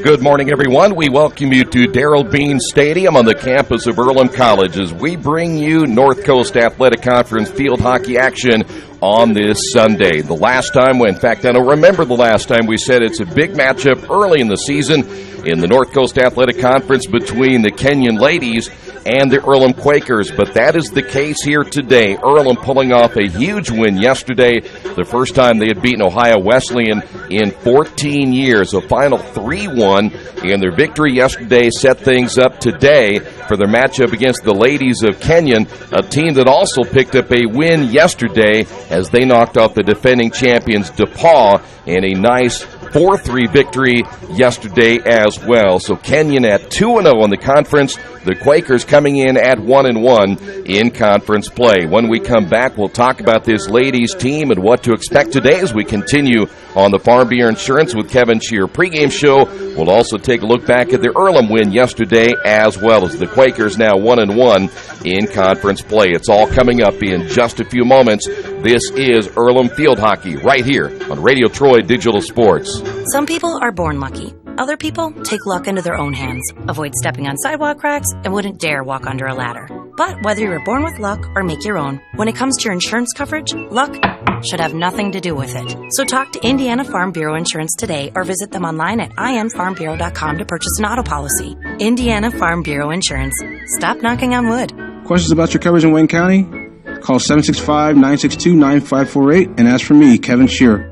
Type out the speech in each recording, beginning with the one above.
Good morning, everyone. We welcome you to Darrell Bean Stadium on the campus of Earlham College as we bring you North Coast Athletic Conference field hockey action on this Sunday. The last time, in fact, I don't remember the last time we said it's a big matchup early in the season in the North Coast Athletic Conference between the Kenyon ladies and the Earlham Quakers, but that is the case here today. Earlham pulling off a huge win yesterday, the first time they had beaten Ohio Wesleyan in 14 years, a final 3-1, and their victory yesterday set things up today for their matchup against the ladies of Kenyon, a team that also picked up a win yesterday as they knocked off the defending champions DePaul in a nice 4-3 victory yesterday as well. So Kenyon at 2-0 in the conference. The Quakers coming in at 1-1 in conference play. When we come back, we'll talk about this ladies team and what to expect today as we continue on the Farm Bureau Insurance with Kevin Shear pregame show. We'll also take a look back at the Earlham win yesterday as well as the Quakers now 1-1 in conference play. It's all coming up in just a few moments. This is Earlham Field Hockey right here on Radio Troy Digital Sports. Some people are born lucky. Other people take luck into their own hands, avoid stepping on sidewalk cracks, and wouldn't dare walk under a ladder. But whether you're born with luck or make your own, when it comes to your insurance coverage, luck should have nothing to do with it. So talk to Indiana Farm Bureau Insurance today or visit them online at infarmbureau.com to purchase an auto policy. Indiana Farm Bureau Insurance. Stop knocking on wood. Questions about your coverage in Wayne County? Call 765-962-9548 and ask for me, Kevin Shear.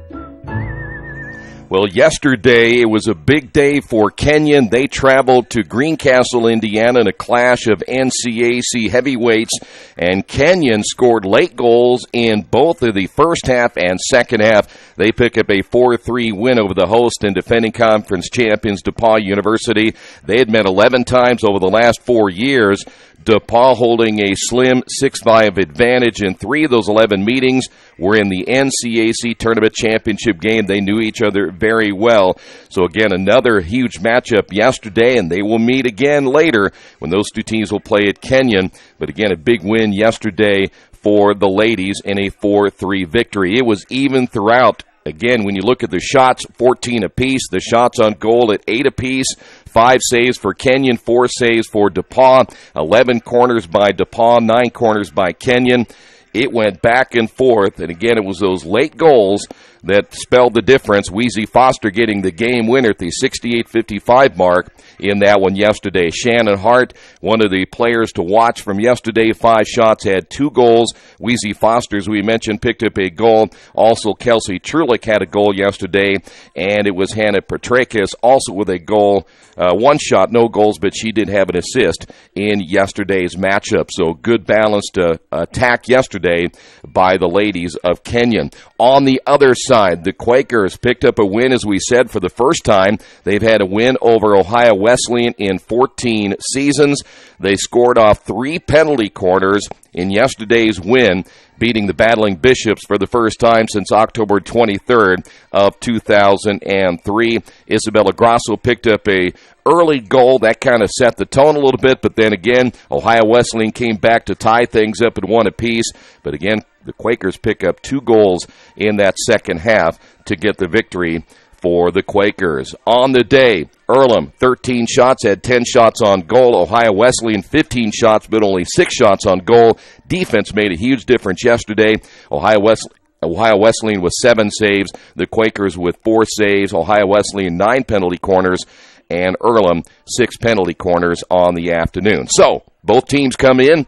Well, yesterday it was a big day for Kenyon. They traveled to Greencastle, Indiana in a clash of NCAC heavyweights, and Kenyon scored late goals in both of the first half and second half. They pick up a 4-3 win over the host and defending conference champions DePaul University. They had met 11 times over the last 4 years. DePaul holding a slim 6-5 advantage in 3 of those 11 meetings were in the NCAC Tournament Championship game. They knew each other very well. So again, another huge matchup yesterday, and they will meet again later when those two teams will play at Kenyon. But again, a big win yesterday for the ladies in a 4-3 victory. It was even throughout. Again, when you look at the shots, 14 apiece. The shots on goal at 8 apiece. 5 saves for Kenyon, 4 saves for DePaul. 11 corners by DePaul, 9 corners by Kenyon. It went back and forth, and again, it was those late goals that spelled the difference. Weezy Foster getting the game winner at the 68-55 mark in that one yesterday. Shannon Hart, one of the players to watch from yesterday, 5 shots, had 2 goals. Weezy Foster, as we mentioned, picked up a goal. Also, Kelsey Trulick had a goal yesterday, and it was Hannah Petrakis also with a goal. 1 shot, no goals, but she did have an assist in yesterday's matchup. So good balanced attack yesterday by the ladies of Kenyon. On the other side, the Quakers picked up a win, as we said, for the first time. They've had a win over Ohio Wesleyan in 14 seasons. They scored off 3 penalty corners in yesterday's win, beating the Battling Bishops for the first time since October 23rd of 2003. Isabella Grasso picked up a early goal. That kind of set the tone a little bit, but then again, Ohio Wesleyan came back to tie things up at 1 apiece. But again, the Quakers pick up 2 goals in that second half to get the victory for the Quakers. On the day, Earlham, 13 shots, had 10 shots on goal. Ohio Wesleyan, 15 shots, but only 6 shots on goal. Defense made a huge difference yesterday. Ohio Wesleyan with 7 saves. The Quakers with 4 saves. Ohio Wesleyan, 9 penalty corners. And Earlham, 6 penalty corners on the afternoon. So, both teams come in.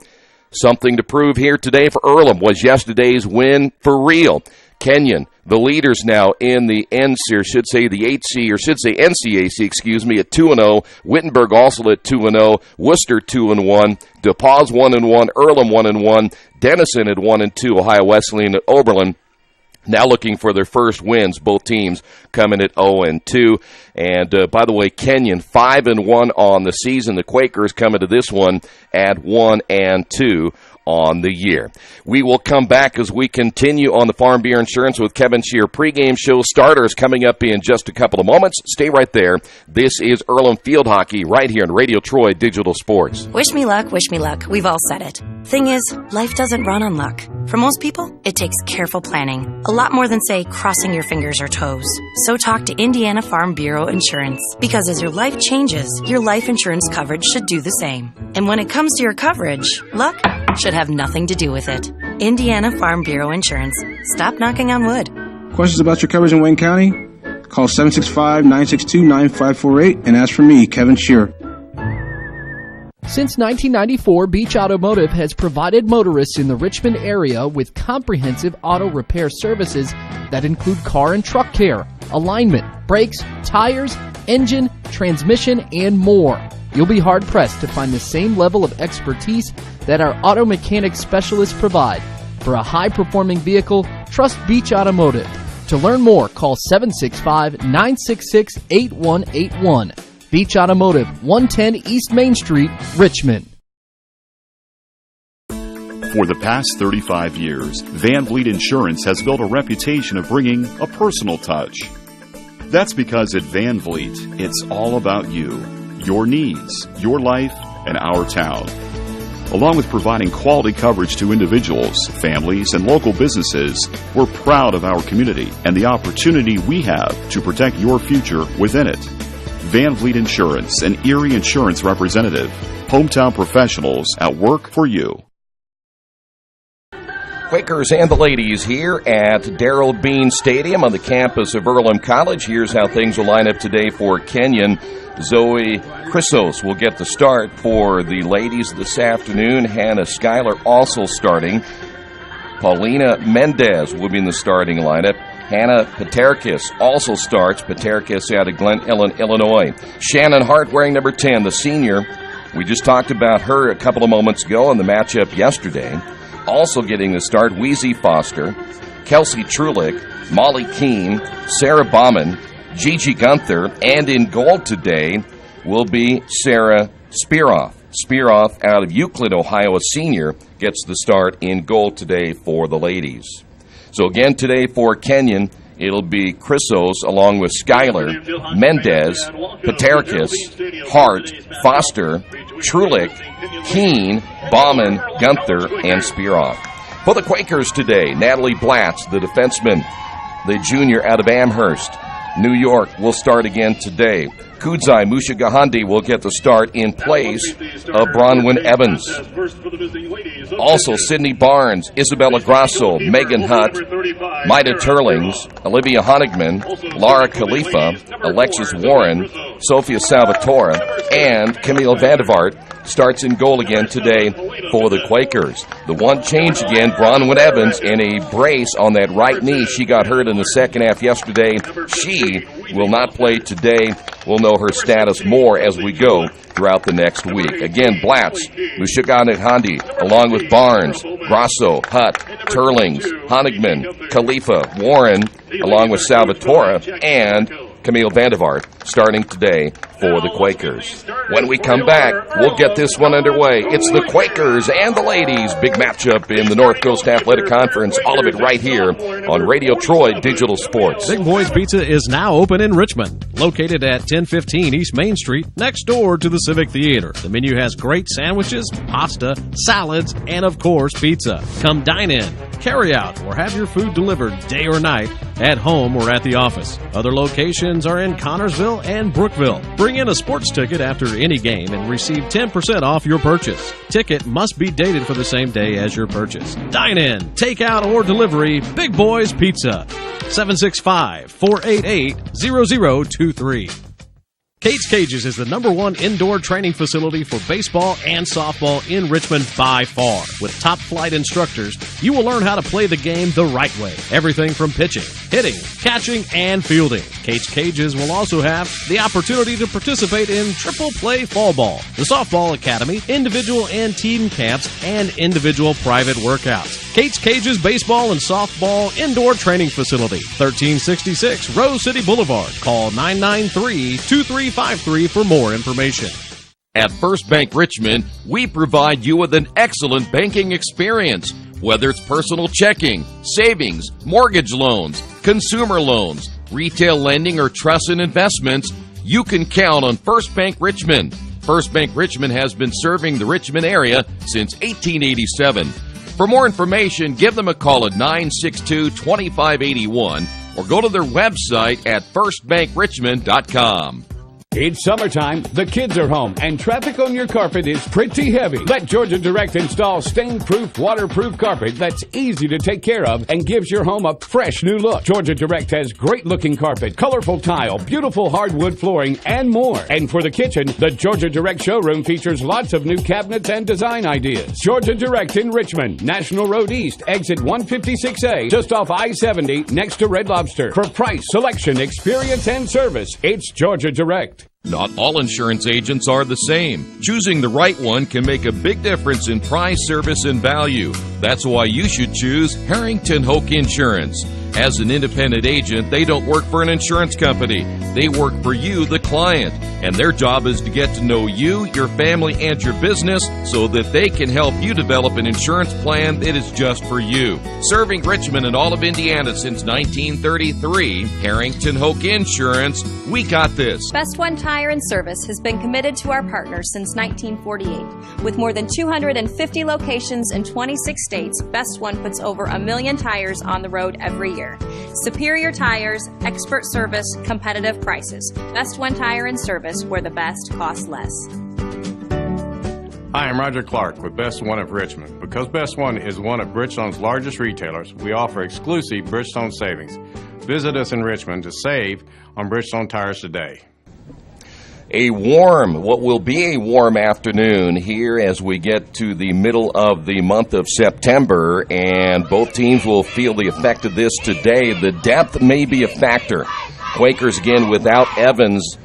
Something to prove here today for Earlham. Was yesterday's win for real? Kenyon, the leaders now in the NCAC, at 2-0. Wittenberg also at 2-0. Worcester 2-1. DePaul's 1-1. Earlham 1-1. Denison at 1-2. Ohio Wesleyan at Oberlin. Now looking for their first wins, both teams coming at 0-2. And by the way, Kenyon 5-1 on the season. The Quakers coming to this one at 1-2 on the year. We will come back as we continue on the Farm Bureau Insurance with Kevin Shear pregame show. Starters coming up in just a couple of moments. Stay right there. This is Earlham Field Hockey right here on Radio Troy Digital Sports. Wish me luck, wish me luck. We've all said it. Thing is, life doesn't run on luck. For most people, it takes careful planning. A lot more than, say, crossing your fingers or toes. So talk to Indiana Farm Bureau Insurance. Because as your life changes, your life insurance coverage should do the same. And when it comes to your coverage, luck should have nothing to do with it. Indiana Farm Bureau Insurance. Stop knocking on wood. Questions about your coverage in Wayne County? Call 765-962-9548 and ask for me, Kevin Shear. Since 1994, Beach Automotive has provided motorists in the Richmond area with comprehensive auto repair services that include car and truck care, alignment, brakes, tires, engine, transmission, and more. You'll be hard-pressed to find the same level of expertise that our auto mechanic specialists provide. For a high-performing vehicle, trust Beach Automotive. To learn more, call 765-966-8181. Beach Automotive, 110 East Main Street, Richmond. For the past 35 years, Van Vliet Insurance has built a reputation of bringing a personal touch. That's because at Van Vliet, it's all about you, your needs, your life, and our town. Along with providing quality coverage to individuals, families, and local businesses, we're proud of our community and the opportunity we have to protect your future within it. Van Vliet Insurance, an Erie Insurance representative. Hometown professionals at work for you. Quakers and the ladies here at Darrell Bean Stadium on the campus of Earlham College. Here's how things will line up today for Kenyon. Zoe Chrysos will get the start for the ladies this afternoon. Hannah Schuyler also starting. Paulina Mendez will be in the starting lineup. Hannah Paterkis also starts. Paterkis out of Glen Ellen, Illinois. Shannon Hart wearing number 10, the senior. We just talked about her a couple of moments ago in the matchup yesterday. Also getting the start, Wheezy Foster, Kelsey Trulick, Molly Keene, Sarah Bauman, Gigi Gunther, and in goal today will be Sarah Spearoff. Spearoff out of Euclid, Ohio, a senior, gets the start in goal today for the ladies. So again today for Kenyon, it'll be Chrysos along with Schuyler, Mendez, Paterkis, Hart, Foster, Trulick, Keene, Bauman, Gunther, and Spearoff. For the Quakers today, Natalie Blatz, the defenseman, the junior out of Amherst, New York, will start again today. Kudzai Mushagahandi will get the start in place of Bronwyn Evans. Also, Sydney Barnes, Isabella Grasso, Megan Hutt, Maida Turlings, Olivia Honigman, Laura Khalifa, Alexis Warren, Sophia Salvatore, and Camille Vandevart starts in goal again today for the Quakers. The one change again, Bronwyn Evans in a brace on that right knee. She got hurt in the second half yesterday. She will not play today. We'll know her status more as we go throughout the next week. Again, Blatz, Mushagahandi, along with Barnes, Grasso, Hutt, Turlings, Honigman, Khalifa, Warren, along with Salvatore, and Camille Vandevart starting today for the Quakers. When we come back, we'll get this one underway. It's the Quakers and the ladies. Big matchup in the North Coast Athletic Conference. All of it right here on Radio Troy Digital Sports. Big Boys Pizza is now open in Richmond, located at 1015 East Main Street, next door to the Civic Theater. The menu has great sandwiches, pasta, salads, and of course, pizza. Come dine in, carry out, or have your food delivered day or night, at home or at the office. Other locations are in Connorsville and Brookville. Bring in a sports ticket after any game and receive 10% off your purchase. Ticket must be dated for the same day as your purchase. Dine in, take out, or delivery. Big Boys Pizza. 765-488-0023. Kate's Cages is the #1 indoor training facility for baseball and softball in Richmond by far. With top flight instructors, you will learn how to play the game the right way. Everything from pitching, hitting, catching, and fielding. Kate's Cages will also have the opportunity to participate in triple play fall ball, the softball academy, individual and team camps, and individual private workouts. Kate's Cages Baseball and Softball Indoor Training Facility, 1366 Rose City Boulevard. Call 993-2353 for more information. At First Bank Richmond, we provide you with an excellent banking experience. Whether it's personal checking, savings, mortgage loans, consumer loans, retail lending, or trust and investments, you can count on First Bank Richmond. First Bank Richmond has been serving the Richmond area since 1887. For more information, give them a call at 962-2581 or go to their website at firstbankrichmond.com. It's summertime, the kids are home, and traffic on your carpet is pretty heavy. Let Georgia Direct install stain-proof, waterproof carpet that's easy to take care of and gives your home a fresh new look. Georgia Direct has great-looking carpet, colorful tile, beautiful hardwood flooring, and more. And for the kitchen, the Georgia Direct showroom features lots of new cabinets and design ideas. Georgia Direct in Richmond, National Road East, exit 156A, just off I-70, next to Red Lobster. For price, selection, experience, and service, it's Georgia Direct. Not all insurance agents are the same. Choosing the right one can make a big difference in price, service, and value. That's why you should choose Harrington Hoke Insurance. As an independent agent, they don't work for an insurance company. They work for you, the client. And their job is to get to know you, your family, and your business so that they can help you develop an insurance plan that is just for you. Serving Richmond and all of Indiana since 1933, Harrington Hoke Insurance, we got this. Best One Tire and Service has been committed to our partners since 1948. With more than 250 locations in 26 states, Best One puts over 1 million tires on the road every year. Superior tires, expert service, competitive prices. Best One Tire and Service, where the best costs less. Hi, I'm Roger Clark with Best One of Richmond. Because Best One is one of Bridgestone's largest retailers, we offer exclusive Bridgestone savings. Visit us in Richmond to save on Bridgestone tires today. What will be a warm afternoon here as we get to the middle of the month of September, and both teams will feel the effect of this today. The depth may be a factor. Quakers, again, without Evans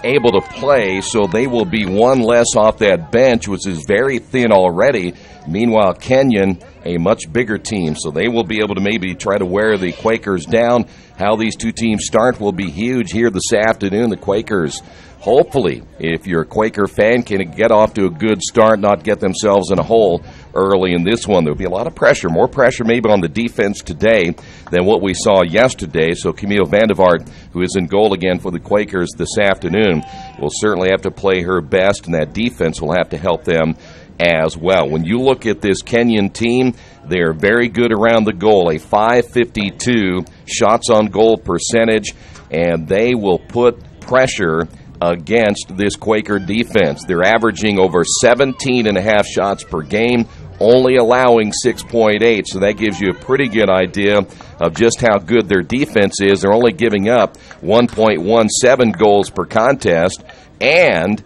able to play, so they will be one less off that bench, which is very thin already. Meanwhile, Kenyon, a much bigger team, so they will be able to maybe try to wear the Quakers down. How these two teams start will be huge here this afternoon. The Quakers, hopefully, if you're a Quaker fan, can get off to a good start, not get themselves in a hole early in this one. There'll be a lot of pressure, more pressure maybe on the defense today than what we saw yesterday. So Camille Vandevart, who is in goal again for the Quakers this afternoon, will certainly have to play her best, and that defense will have to help them as well. When you look at this Kenyon team, they're very good around the goal, a .552 shots on goal percentage, and they will put pressure against this Quaker defense. They're averaging over 17.5 shots per game, only allowing 6.8, so that gives you a pretty good idea of just how good their defense is. They're only giving up 1.17 goals per contest, and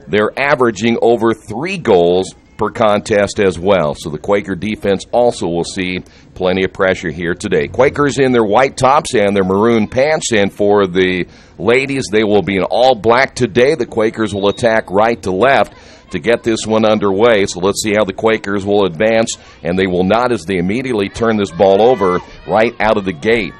they're averaging over 3 goals per contest as well. So the Quaker defense also will see plenty of pressure here today. Quakers in their white tops and their maroon pants, and for the ladies, they will be in all black today. The Quakers will attack right to left to get this one underway. So let's see how the Quakers will advance, and they will not as they immediately turn this ball over right out of the gate.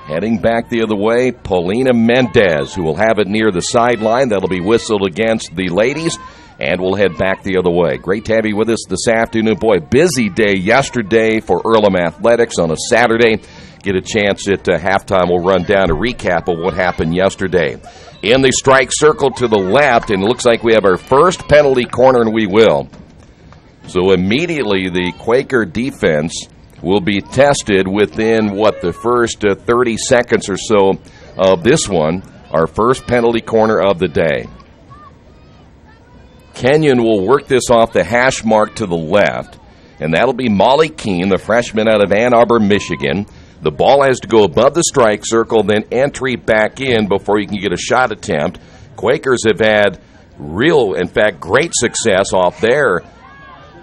Heading back the other way, Paulina Mendez, who will have it near the sideline. That'll be whistled against the ladies, and we'll head back the other way. Great to have you with us this afternoon. Boy, busy day yesterday for Earlham Athletics on a Saturday. Get a chance at halftime. We'll run down a recap of what happened yesterday. In the strike circle to the left, and it looks like we have our first penalty corner, and we will. So immediately the Quaker defense will be tested within, the first 30 seconds or so of this one, our first penalty corner of the day. Kenyon will work this off the hash mark to the left, and that'll be Molly Keene, the freshman out of Ann Arbor, Michigan. The ball has to go above the strike circle, then entry back in before you can get a shot attempt. Quakers have had great success off their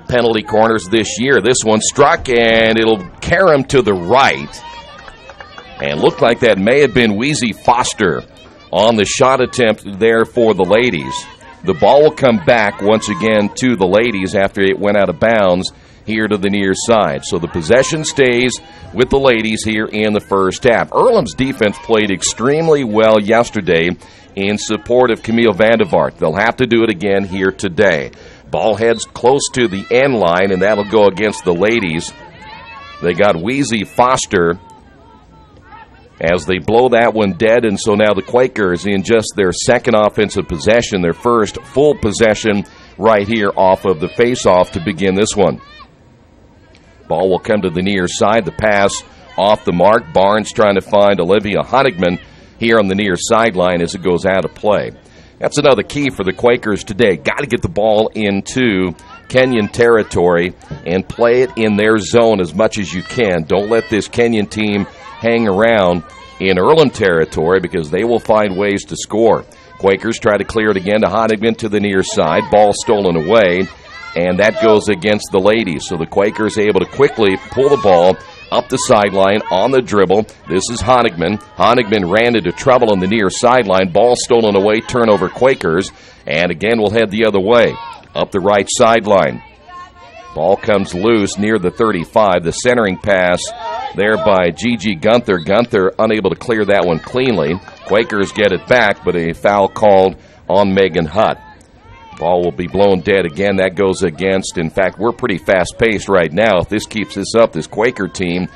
penalty corners this year. This one struck, and it'll carry him to the right. And looked like that may have been Wheezy Foster on the shot attempt there for the ladies. The ball will come back once again to the ladies after it went out of bounds, here to the near side. So the possession stays with the ladies here in the first half. Earlham's defense played extremely well yesterday in support of Camille Vandevart. They'll have to do it again here today. Ball heads close to the end line, and that'll go against the ladies. They got Wheezy Foster as they blow that one dead, and so now the Quakers in just their second offensive possession, their first full possession right here off of the face-off to begin this one. Ball will come to the near side. The pass off the mark. Barnes trying to find Olivia Honigman here on the near sideline as it goes out of play. That's another key for the Quakers today. Got to get the ball into Kenyon territory and play it in their zone as much as you can. Don't let this Kenyon team hang around in Earlham territory because they will find ways to score. Quakers try to clear it again to Honigman to the near side. Ball stolen away, and that goes against the ladies. So the Quakers able to quickly pull the ball up the sideline on the dribble. This is Honigman. Honigman ran into trouble on the near sideline. Ball stolen away, turnover Quakers. And again, we'll head the other way, up the right sideline. Ball comes loose near the 35. The centering pass there by Gigi Gunther. Gunther unable to clear that one cleanly. Quakers get it back, but a foul called on Megan Hutt. Ball will be blown dead again. That goes against, in fact, we're pretty fast-paced right now. If this keeps this up, this Quaker team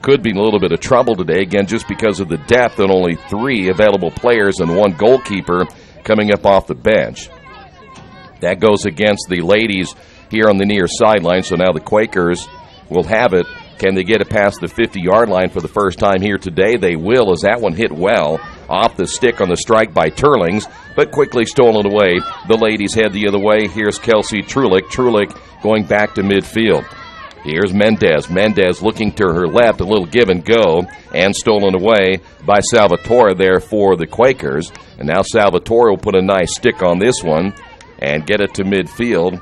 could be in a little bit of trouble today, again, just because of the depth and only 3 available players and 1 goalkeeper coming up off the bench. That goes against the ladies here on the near sideline, so now the Quakers will have it. Can they get it past the 50-yard line for the first time here today? They will, as that one hit well off the stick on the strike by Turlings, but quickly stolen away. The ladies head the other way. Here's Kelsey Trulick. Trulick going back to midfield. Here's Mendez. Mendez looking to her left, a little give and go, and stolen away by Salvatore there for the Quakers. And now Salvatore will put a nice stick on this one and get it to midfield.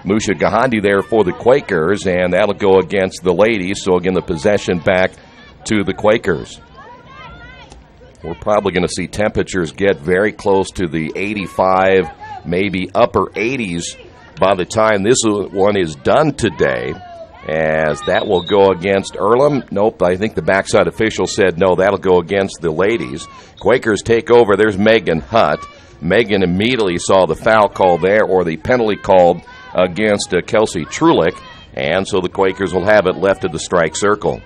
Musha Gahandi there for the Quakers, and that'll go against the ladies. So again, the possession back to the Quakers. We're probably going to see temperatures get very close to the 85, maybe upper 80s by the time this one is done today, as that will go against Earlham. Nope, I think the backside official said no, that'll go against the ladies. Quakers take over. There's Megan Hutt. Megan immediately saw the foul call there, or the penalty called against Kelsey Trulick, and so the Quakers will have it left of the strike circle.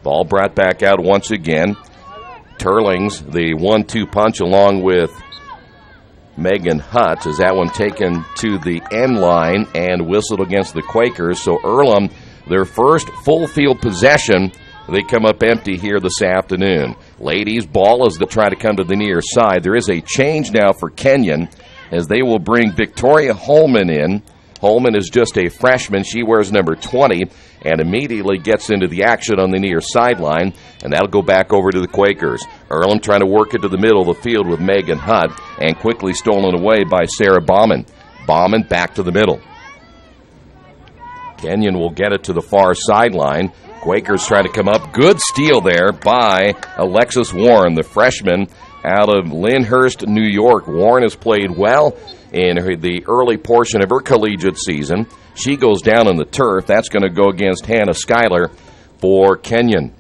Ball brought back out once again. Turlings, the 1-2 punch along with Megan Hutt, is that one taken to the end line and whistled against the Quakers. So Earlham, their first full field possession, they come up empty here this afternoon. Ladies, ball as they try to come to the near side. There is a change now for Kenyon as they will bring Victoria Holman in. Holman is just a freshman. She wears number 20 and immediately gets into the action on the near sideline, and that'll go back over to the Quakers. Earlham trying to work it to the middle of the field with Megan Hutt, and quickly stolen away by Sarah Bauman. Bauman back to the middle. Kenyon will get it to the far sideline. Quakers trying to come up. Good steal there by Alexis Warren, the freshman out of Lyndhurst, New York. Warren has played well in the early portion of her collegiate season. She goes down on the turf. That's going to go against Hannah Schuyler for Kenyon.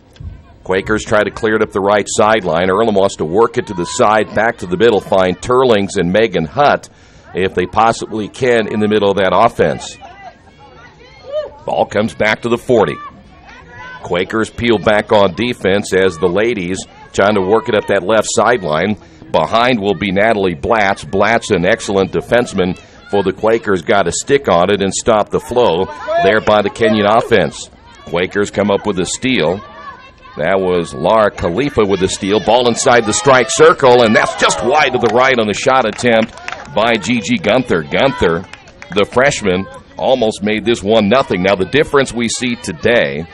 Quakers try to clear it up the right sideline. Earlham wants to work it to the side, back to the middle, find Turlings and Megan Hutt, if they possibly can, in the middle of that offense. Ball comes back to the 40. Quakers peel back on defense as the ladies trying to work it up that left sideline. Behind will be Natalie Blatz. Blatz, an excellent defenseman for the Quakers, got a stick on it and stopped the flow there by the Kenyon offense. Quakers come up with a steal. That was Laura Khalifa with the steal. Ball inside the strike circle, and that's just wide to the right on the shot attempt by Gigi Gunther. Gunther, the freshman, almost made this 1-0. Now the difference we see today,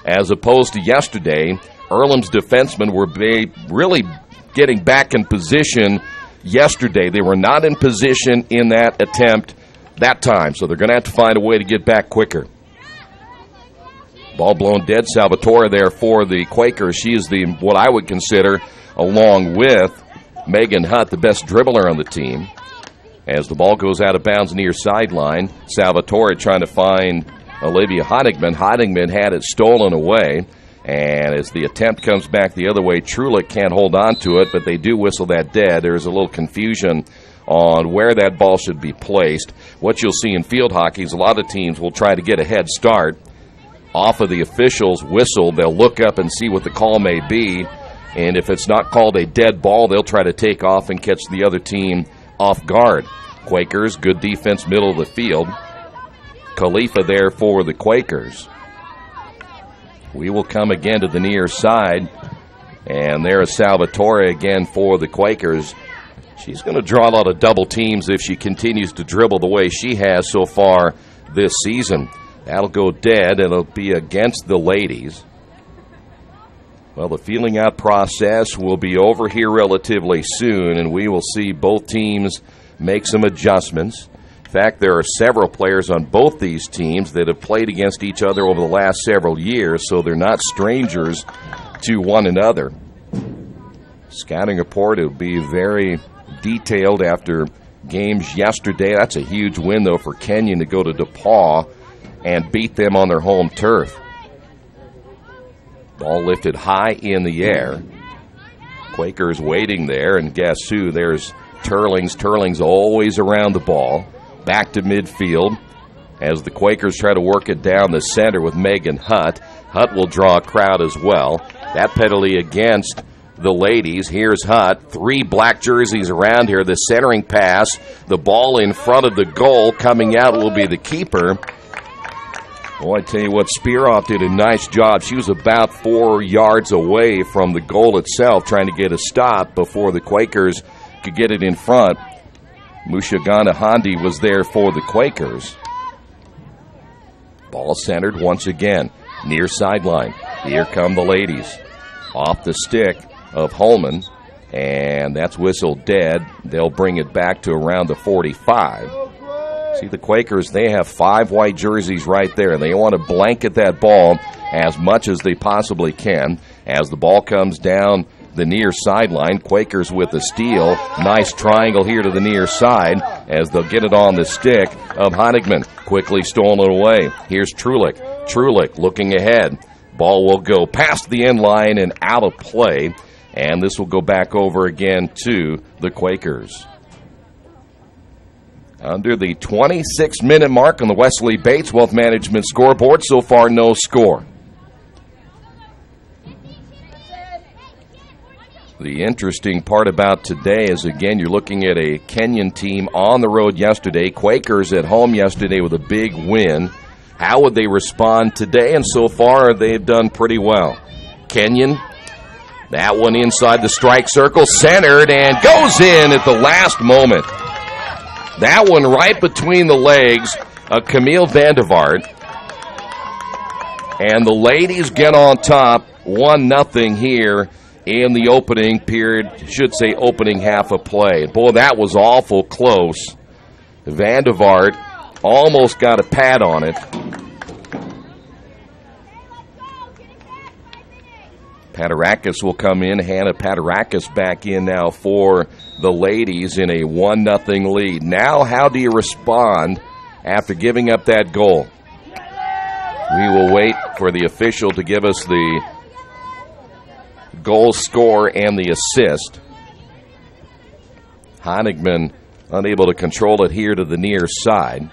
as opposed to yesterday, Earlham's defensemen were really getting back in position yesterday. They were not in position in that attempt that time, so they're going to have to find a way to get back quicker. Ball blown dead. Salvatore there for the Quakers. She is what I would consider, along with Megan Hutt, the best dribbler on the team. As the ball goes out of bounds near sideline, Salvatore trying to find Olivia Honigman. Honigman had it stolen away. And as the attempt comes back the other way, Trulick can't hold on to it, but they do whistle that dead. There's a little confusion on where that ball should be placed. What you'll see in field hockey is a lot of teams will try to get a head start off of the official's whistle. They'll look up and see what the call may be, and if it's not called a dead ball, they'll try to take off and catch the other team off guard. Quakers, good defense, middle of the field. Khalifa there for the Quakers. We will come again to the near side, and there is Salvatore again for the Quakers. She's going to draw a lot of double teams if she continues to dribble the way she has so far this season. That'll go dead, and it'll be against the ladies. Well, the feeling out process will be over here relatively soon, and we will see both teams make some adjustments. In fact, there are several players on both these teams that have played against each other over the last several years, so they're not strangers to one another. Scouting report will be very detailed after games yesterday. That's a huge win, though, for Kenyon to go to DePaul and beat them on their home turf. Ball lifted high in the air. Quakers waiting there, and guess who? There's Turlings. Turlings always around the ball. Back to midfield as the Quakers try to work it down the center with Megan Hutt. Hutt will draw a crowd as well. That penalty against the ladies. Here's Hutt. 3 black jerseys around here. The centering pass. The ball in front of the goal. Coming out will be the keeper. Boy, I tell you what, Spearoff did a nice job. She was about 4 yards away from the goal itself, trying to get a stop before the Quakers could get it in front. Mushagana Handi was there for the Quakers. Ball centered once again. Near sideline. Here come the ladies. Off the stick of Holman. And that's whistled dead. They'll bring it back to around the 45. See, the Quakers, they have 5 white jerseys right there. They want to blanket that ball as much as they possibly can. As the ball comes down the near sideline, Quakers with a steal. Nice triangle here to the near side as they'll get it on the stick of Honigman. Quickly stolen away. Here's Trulick. Trulick looking ahead. Ball will go past the end line and out of play, and this will go back over again to the Quakers. Under the 26-minute mark on the Wesley Bates Wealth Management scoreboard, so far no score. The interesting part about today is, again, you're looking at a Kenyon team on the road yesterday. Quakers at home yesterday with a big win. How would they respond today? And so far, they've done pretty well. Kenyon, that one inside the strike circle, centered, and goes in at the last moment. That one right between the legs of Camille Vandevart. And the ladies get on top, 1-0 here in the opening period, should say opening half of play. Boy, that was awful close. Vandevart almost got a pad on it. Patarakis will come in. Hannah Patarakis back in now for the ladies in a 1-0 lead. Now, how do you respond after giving up that goal? We will wait for the official to give us the goal score and the assist. Honigman unable to control it here to the near side.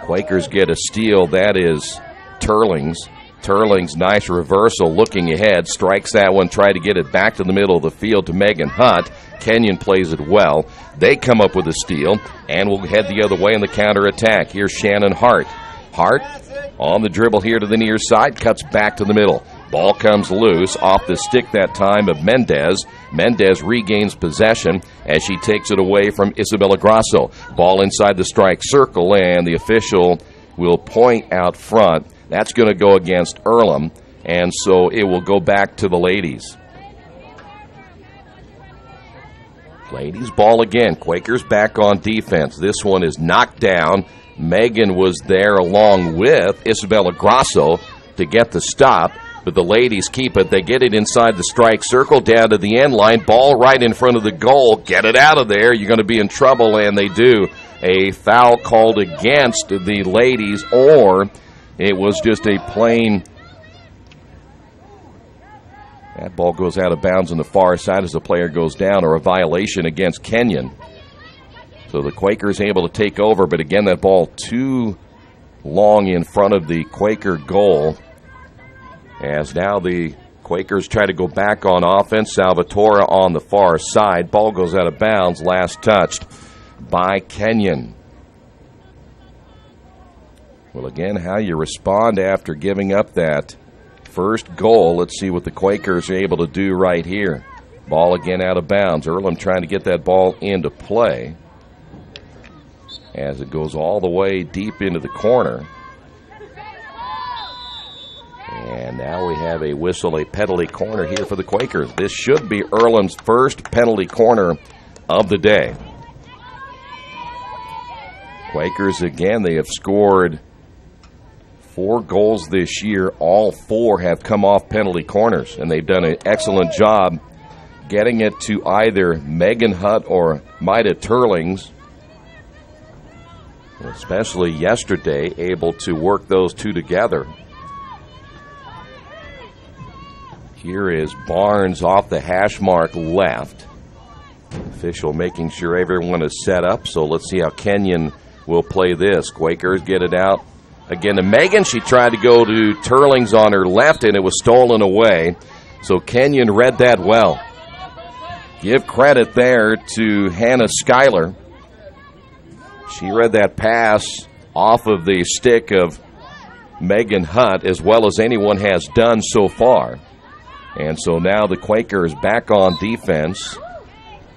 Quakers get a steal. That is Turlings. Turlings, nice reversal, looking ahead, strikes that one, try to get it back to the middle of the field to Megan Hunt. Kenyon plays it well. They come up with a steal, and will head the other way in the counterattack. Here's Shannon Hart. Hart on the dribble here to the near side, cuts back to the middle. Ball comes loose off the stick that time of Mendez. Mendez regains possession as she takes it away from Isabella Grasso. Ball inside the strike circle, and the official will point out front. That's going to go against Earlham, and so it will go back to the ladies. Ladies ball again. Quakers back on defense. This one is knocked down. Megan was there along with Isabella Grasso to get the stop, but the ladies keep it. They get it inside the strike circle down to the end line. Ball right in front of the goal. Get it out of there. You're going to be in trouble, and they do. A foul called against the ladies, or It was just a plain... That ball goes out of bounds on the far side as the player goes down, or a violation against Kenyon. So the Quakers able to take over, but again, that ball too long in front of the Quaker goal. As now the Quakers try to go back on offense. Salvatore on the far side. Ball goes out of bounds, last touched by Kenyon. Well, again, how you respond after giving up that first goal. Let's see what the Quakers are able to do right here. Ball again out of bounds. Earlham trying to get that ball into play as it goes all the way deep into the corner. And now we have a whistle, a penalty corner here for the Quakers. This should be Earlham's first penalty corner of the day. Quakers, again, they have scored 4 goals this year. All 4 have come off penalty corners, and they've done an excellent job getting it to either Megan Hutt or Maida Turlings, especially yesterday, able to work those two together. Here is Barnes off the hash mark left. Official making sure everyone is set up, so let's see how Kenyon will play this. Quakers get it out again to Megan. She tried to go to Turlings on her left, and it was stolen away. So Kenyon read that well. Give credit there to Hannah Schuyler. She read that pass off of the stick of Megan Hutt as well as anyone has done so far. And so now the Quakers back on defense.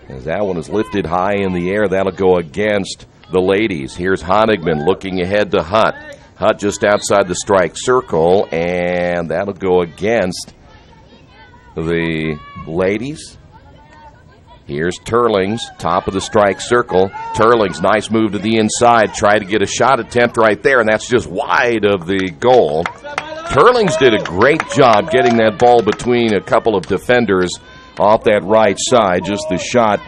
As that one is lifted high in the air, that'll go against the ladies. Here's Honigman looking ahead to Hutt. Hutt just outside the strike circle, and that'll go against the ladies. Here's Turlings, top of the strike circle. Turlings, nice move to the inside. Tried to get a shot attempt right there, and that's just wide of the goal. Turlings did a great job getting that ball between a couple of defenders off that right side. Just the shot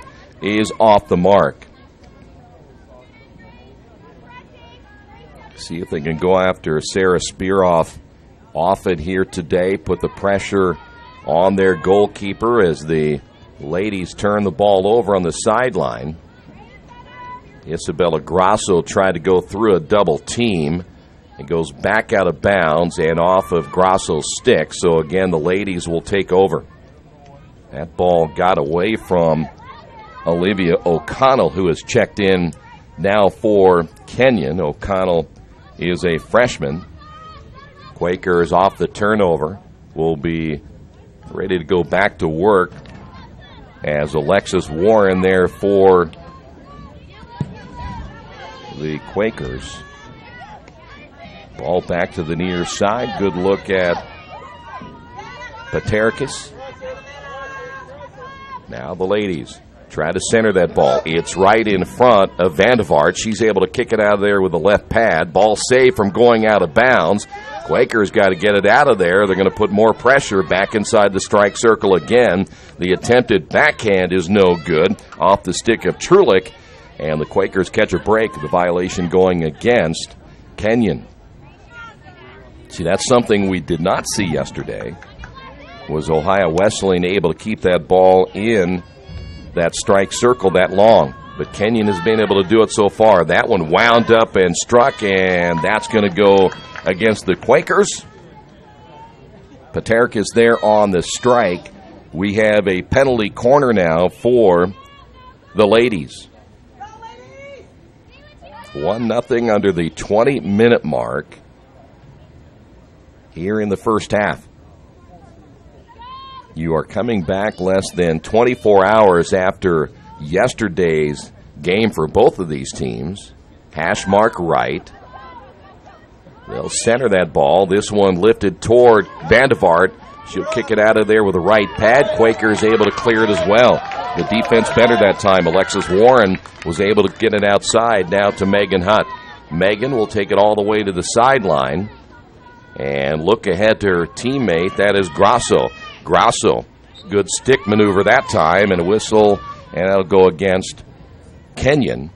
is off the mark. See if they can go after Sarah Spearoff off it here today. Put the pressure on their goalkeeper as the ladies turn the ball over on the sideline. Isabella Grasso tried to go through a double team. It goes back out of bounds and off of Grasso's stick. So again, the ladies will take over. That ball got away from Olivia O'Connell, who has checked in now for Kenyon. O'Connell is a freshman. Quakers off the turnover will be ready to go back to work as Alexis Warren there for the Quakers. Ball back to the near side. Good look at Paterkis. Now the ladies try to center that ball. It's right in front of Vandevart. She's able to kick it out of there with the left pad. Ball saved from going out of bounds. Quakers got to get it out of there. They're going to put more pressure back inside the strike circle again. The attempted backhand is no good off the stick of Trulich, and the Quakers catch a break. The violation going against Kenyon. See, that's something we did not see yesterday, was Ohio Wesleyan able to keep that ball in that strike circle that long. But Kenyon has been able to do it so far. That one wound up and struck, and that's going to go against the Quakers. Paterkis there on the strike. We have a penalty corner now for the ladies. 1-0 under the 20-minute mark here in the first half. You are coming back less than 24 hours after yesterday's game for both of these teams. Hash mark right. They'll center that ball. This one lifted toward Vandevart. She'll kick it out of there with a right pad. Quakers able to clear it as well. The defense better that time. Alexis Warren was able to get it outside now to Megan Hutt. Megan will take it all the way to the sideline and look ahead to her teammate. That is Grasso. Grasso, good stick maneuver that time, and a whistle, and that'll go against Kenyon.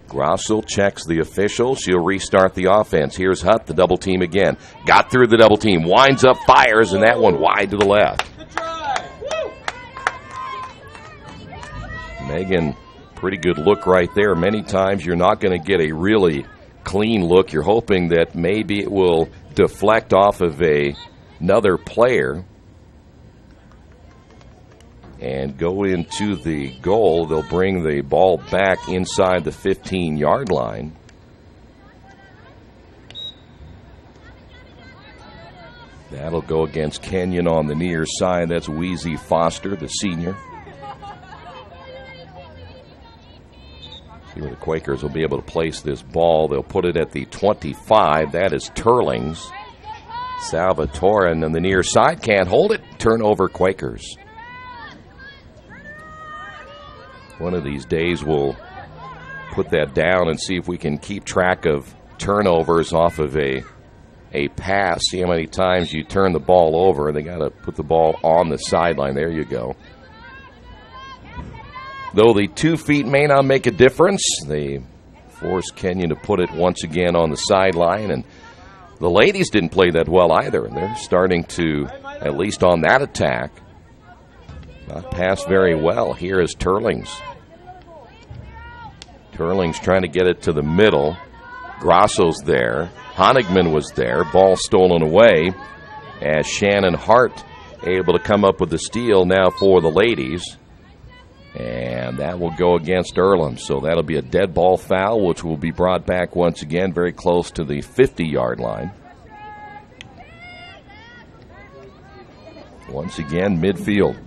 Grosso checks the official. She'll restart the offense. Here's Hutt, the double team again. Got through the double team. Winds up, fires, and that one wide to the left. Megan, pretty good look right there. Many times you're not going to get a really clean look. You're hoping that maybe it will deflect off of another player and go into the goal. They'll bring the ball back inside the 15-yard line. That'll go against Kenyon on the near side. That's Wheezy Foster, the senior. See where the Quakers will be able to place this ball. They'll put it at the 25. That is Turlings. Salvatore on the near side can't hold it. Turnover, Quakers. One of these days we'll put that down and see if we can keep track of turnovers off of a pass. See how many times you turn the ball over. They got to put the ball on the sideline. There you go. Though the 2 feet may not make a difference, they forced Kenyon to put it once again on the sideline. And the ladies didn't play that well either. And they're starting to, at least on that attack, not pass very well. Here is Turlings. Turlings trying to get it to the middle. Grosso's there. Honigman was there. Ball stolen away as Shannon Hart able to come up with the steal now for the ladies. And that will go against Earlham. So that'll be a dead ball foul, which will be brought back once again very close to the 50-yard line. Once again, midfield.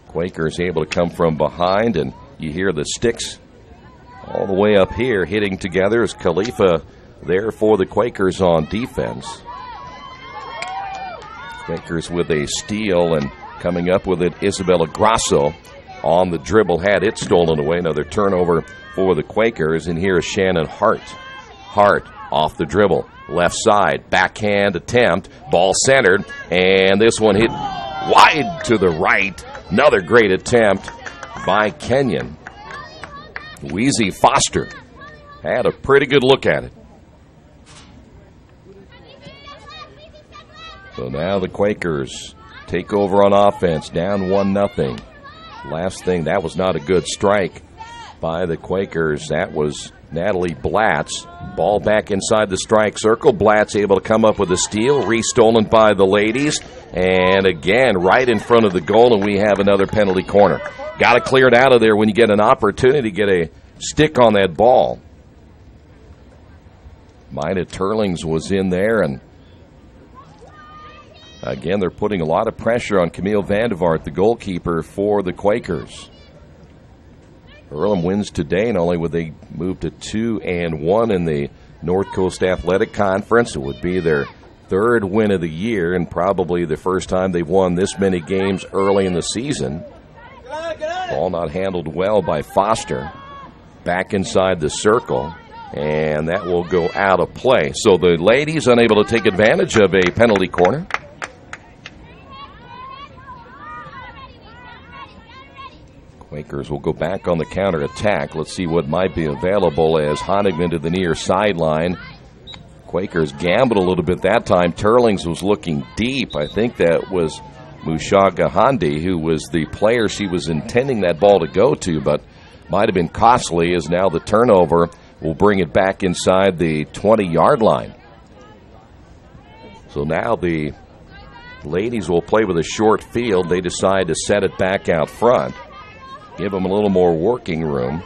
Quakers able to come from behind, and you hear the sticks all the way up here hitting together as Khalifa there for the Quakers on defense. Quakers with a steal, and coming up with it, Isabella Grosso on the dribble, had it stolen away. Another turnover for the Quakers, and here is Shannon Hart. Hart off the dribble, left side, backhand attempt, ball centered, and this one hit wide to the right. Another great attempt by Kenyon. Wheezy Foster had a pretty good look at it. So now the Quakers take over on offense, down 1-0. Last thing, that was not a good strike by the Quakers. That was Natalie Blatz. Ball back inside the strike circle. Blatz able to come up with a steal, re-stolen by the ladies. And again, right in front of the goal, and we have another penalty corner. Got to clear it out of there when you get an opportunity to get a stick on that ball. Mina Turlings was in there, and again, they're putting a lot of pressure on Camille Vandevart, the goalkeeper for the Quakers. Earlham wins today, not only would they move to 2-1 in the North Coast Athletic Conference, it would be their third win of the year and probably the first time they've won this many games early in the season. Ball not handled well by Foster. Back inside the circle, and that will go out of play. So the ladies unable to take advantage of a penalty corner. Quakers will go back on the counterattack. Let's see what might be available as Honigman to the near sideline. Quakers gambled a little bit that time. Turlings was looking deep. I think that was Mushaga Handi, who was the player she was intending that ball to go to, but might have been costly, as now the turnover will bring it back inside the 20-yard line. So now the ladies will play with a short field. They decide to set it back out front, give them a little more working room.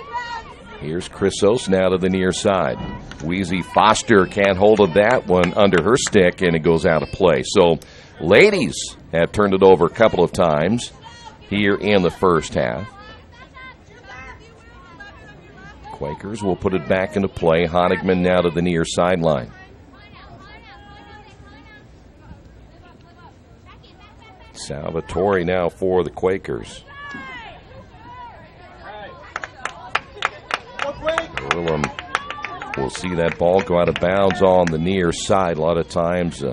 Here's Chrysos now to the near side. Wheezy Foster can't hold of that one under her stick, and it goes out of play. So ladies have turned it over a couple of times here in the first half. Quakers will put it back into play. Honigman now to the near sideline. Salvatore now for the Quakers. Earlham will see that ball go out of bounds on the near side. A lot of times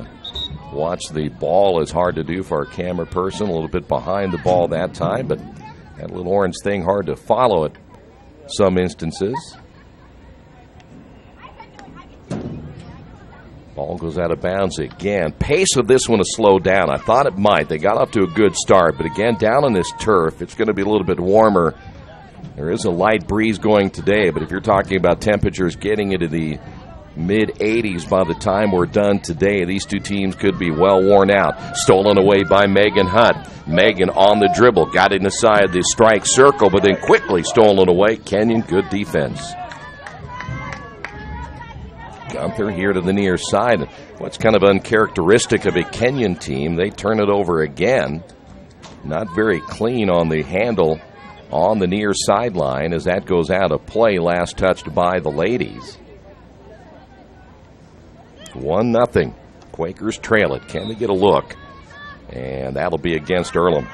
watch the ball is hard to do for our camera person. A little bit behind the ball that time, but that little orange thing hard to follow at some instances. Ball goes out of bounds again. Pace of this one has slowed down. I thought it might. They got off to a good start, but again, down on this turf, it's going to be a little bit warmer. There is a light breeze going today, but if you're talking about temperatures getting into the mid-80s by the time we're done today, these two teams could be well worn out. Stolen away by Megan Hunt. Megan on the dribble, got it inside the strike circle, but then quickly stolen away. Kenyon, good defense. Gunther here to the near side. What's kind of uncharacteristic of a Kenyon team, they turn it over again. Not very clean on the handle on the near sideline as that goes out of play, last touched by the ladies. 1-0. Quakers trail it. Can they get a look? And that'll be against Earlham.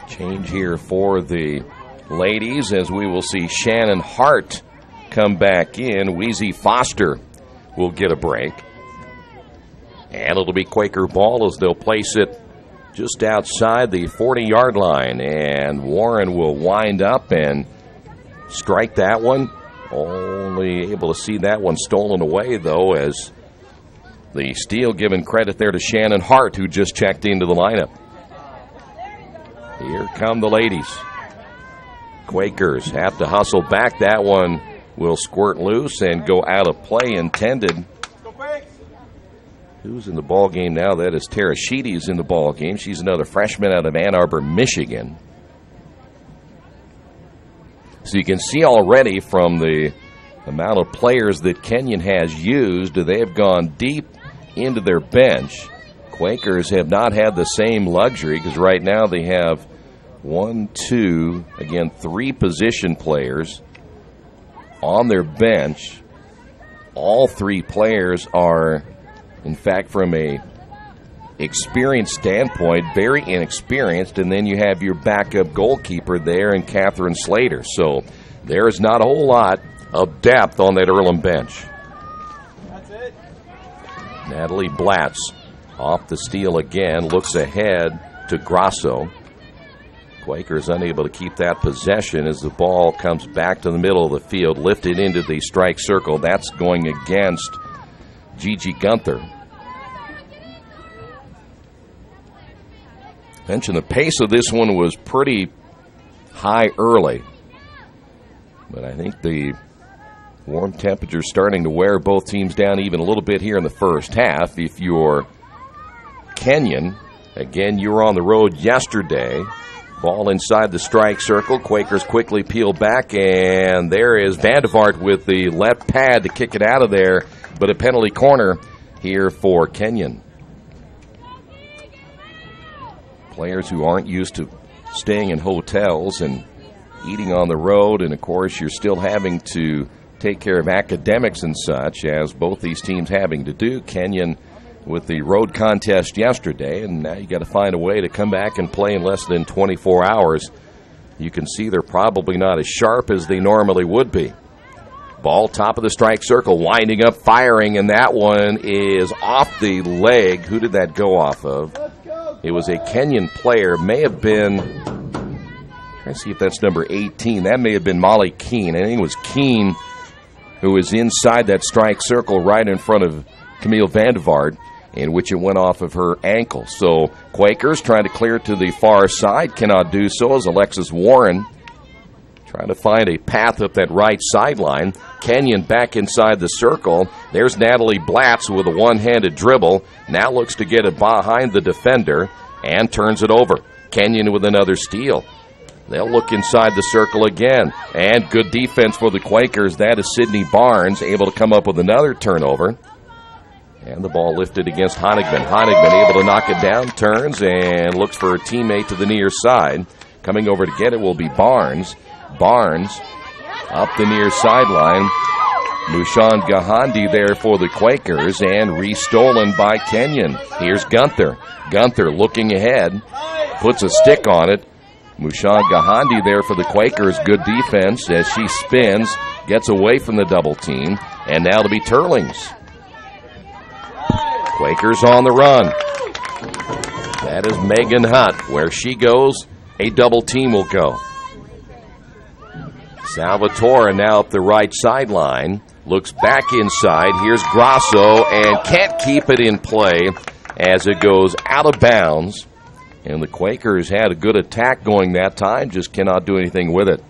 Change here for the ladies as we will see Shannon Hart come back in. Wheezy Foster will get a break. And it'll be Quaker ball as they'll place it just outside the 40-yard line. And Warren will wind up and strike that one. Only able to see that one stolen away, though, as the steal giving credit there to Shannon Hart, who just checked into the lineup. Here come the ladies. Quakers have to hustle back. That one will squirt loose and go out of play intended. Who's in the ball game now? That is Tara Sheedy's in the ball game. She's another freshman out of Ann Arbor, Michigan. So you can see already from the amount of players that Kenyon has used, they have gone deep into their bench. Quakers have not had the same luxury because right now they have 3 position players on their bench. All 3 players are, in fact, from a experience standpoint, very inexperienced, and then you have your backup goalkeeper there in Catherine Slater. So there is not a whole lot of depth on that Earlham bench. That's it. Natalie Blatz off the steal again, looks ahead to Grasso. Quakers unable to keep that possession as the ball comes back to the middle of the field, lifted into the strike circle. That's going against Gigi Gunther. Mentioned the pace of this one was pretty high early, but I think the warm temperature starting to wear both teams down even a little bit here in the first half. If you're Kenyon, again, you were on the road yesterday. Ball inside the strike circle. Quakers quickly peel back, and there is Vandevart with the left pad to kick it out of there, but a penalty corner here for Kenyon. Players who aren't used to staying in hotels and eating on the road, and of course you're still having to take care of academics and such, as both these teams having to do. Kenyon with the road contest yesterday, and now you got to find a way to come back and play in less than 24 hours. You can see they're probably not as sharp as they normally would be. Ball top of the strike circle, winding up, firing, and that one is off the leg. Who did that go off of? It was a Kenyon player. May have been, trying to see if that's number 18. That may have been Molly Keene. I think it was Keene who was inside that strike circle right in front of Camille Vandevart, in which it went off of her ankle. So Quakers trying to clear to the far side, cannot do so as Alexis Warren trying to find a path up that right sideline. Kenyon back inside the circle. There's Natalie Blatz with a one-handed dribble. Now looks to get it behind the defender and turns it over. Kenyon with another steal. They'll look inside the circle again. And good defense for the Quakers. That is Sydney Barnes able to come up with another turnover. And the ball lifted against Honigman. Honigman able to knock it down, turns, and looks for a teammate to the near side. Coming over to get it will be Barnes. Barnes up the near sideline. Mushan Gahandi there for the Quakers, and restolen by Kenyon. Here's Gunther. Gunther looking ahead, puts a stick on it. Mushan Gahandi there for the Quakers. Good defense as she spins, gets away from the double team, and now to be Turlings. Quakers on the run. That is Megan Hunt. Where she goes, A double team will go. Salvatore now up the right sideline. Looks back inside. Here's Grasso and can't keep it in play as it goes out of bounds. And the Quakers had a good attack going that time, just cannot do anything with it.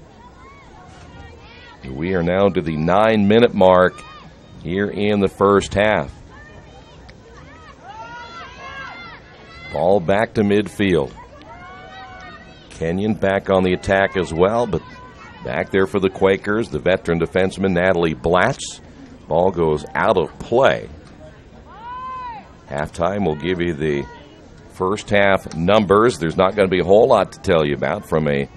We are now to the 9-minute mark here in the first half. Ball back to midfield. Kenyon back on the attack as well, but back there for the Quakers, the veteran defenseman Natalie Blatz. Ball goes out of play. Halftime will give you the first half numbers. There's not going to be a whole lot to tell you about from a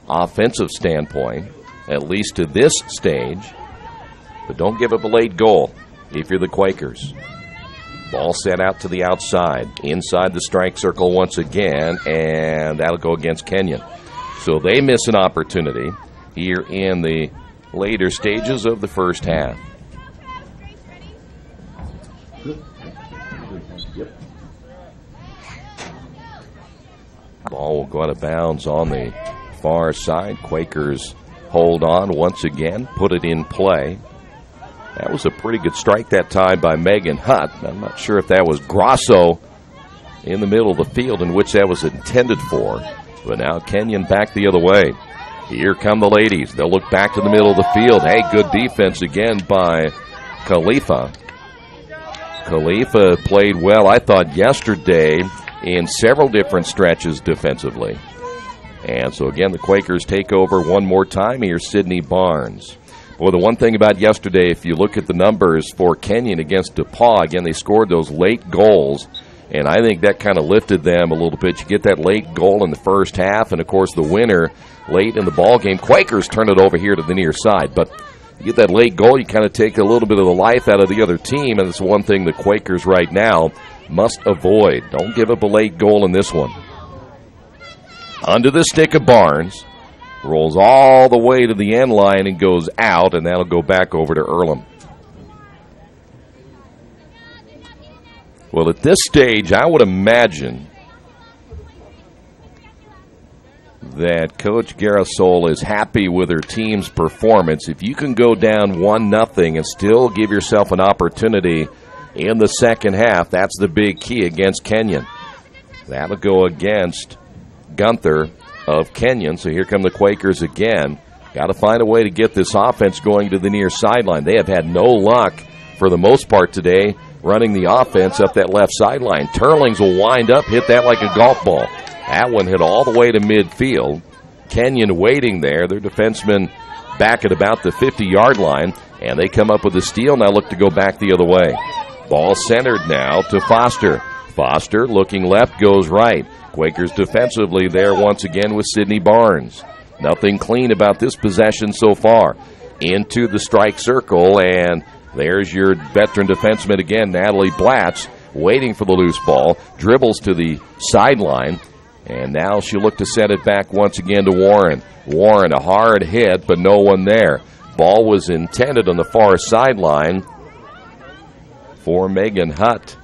offensive standpoint, at least to this stage. But don't give up a late goal if you're the Quakers. Ball set out to the outside, inside the strike circle once again, and that'll go against Kenyon. So they miss an opportunity here in the later stages of the first half. Ball will go out of bounds on the far side. Quakers hold on once again, put it in play. That was a pretty good strike that time by Megan Hutt. I'm not sure if that was Grasso in the middle of the field in which that was intended for. But now Kenyon back the other way. Here come the ladies. They'll look back to the middle of the field. Hey, good defense again by Khalifa. Khalifa played well, I thought, yesterday in several different stretches defensively. And so again, the Quakers take over one more time. Here's Sydney Barnes. Well, the one thing about yesterday, if you look at the numbers for Kenyon against DePauw, again, they scored those late goals, and I think that kind of lifted them a little bit. You get that late goal in the first half, and, of course, the winner late in the ball game. Quakers turn it over here to the near side, but you get that late goal, you kind of take a little bit of the life out of the other team, and it's one thing the Quakers right now must avoid. Don't give up a late goal in this one. Under the stick of Barnes. Rolls all the way to the end line and goes out, and that'll go back over to Earlham. Well, at this stage, I would imagine that Coach Garasol is happy with her team's performance. If you can go down 1-0 and still give yourself an opportunity in the second half, that's the big key against Kenyon. That'll go against Gunther of Kenyon. So here come the Quakers again. Got to find a way to get this offense going to the near sideline. They have had no luck for the most part today running the offense up that left sideline. Turlings will wind up, hit that like a golf ball. That one hit all the way to midfield. Kenyon waiting there. Their defensemen back at about the 50-yard line, and they come up with a steal. Now look to go back the other way. Ball centered now to Foster. Foster looking left, goes right. Quakers defensively there once again with Sydney Barnes. Nothing clean about this possession so far. Into the strike circle, and there's your veteran defenseman again, Natalie Blatz, waiting for the loose ball. Dribbles to the sideline, and now she'll look to set it back once again to Warren. Warren, a hard hit, but no one there. Ball was intended on the far sideline for Megan Hutt.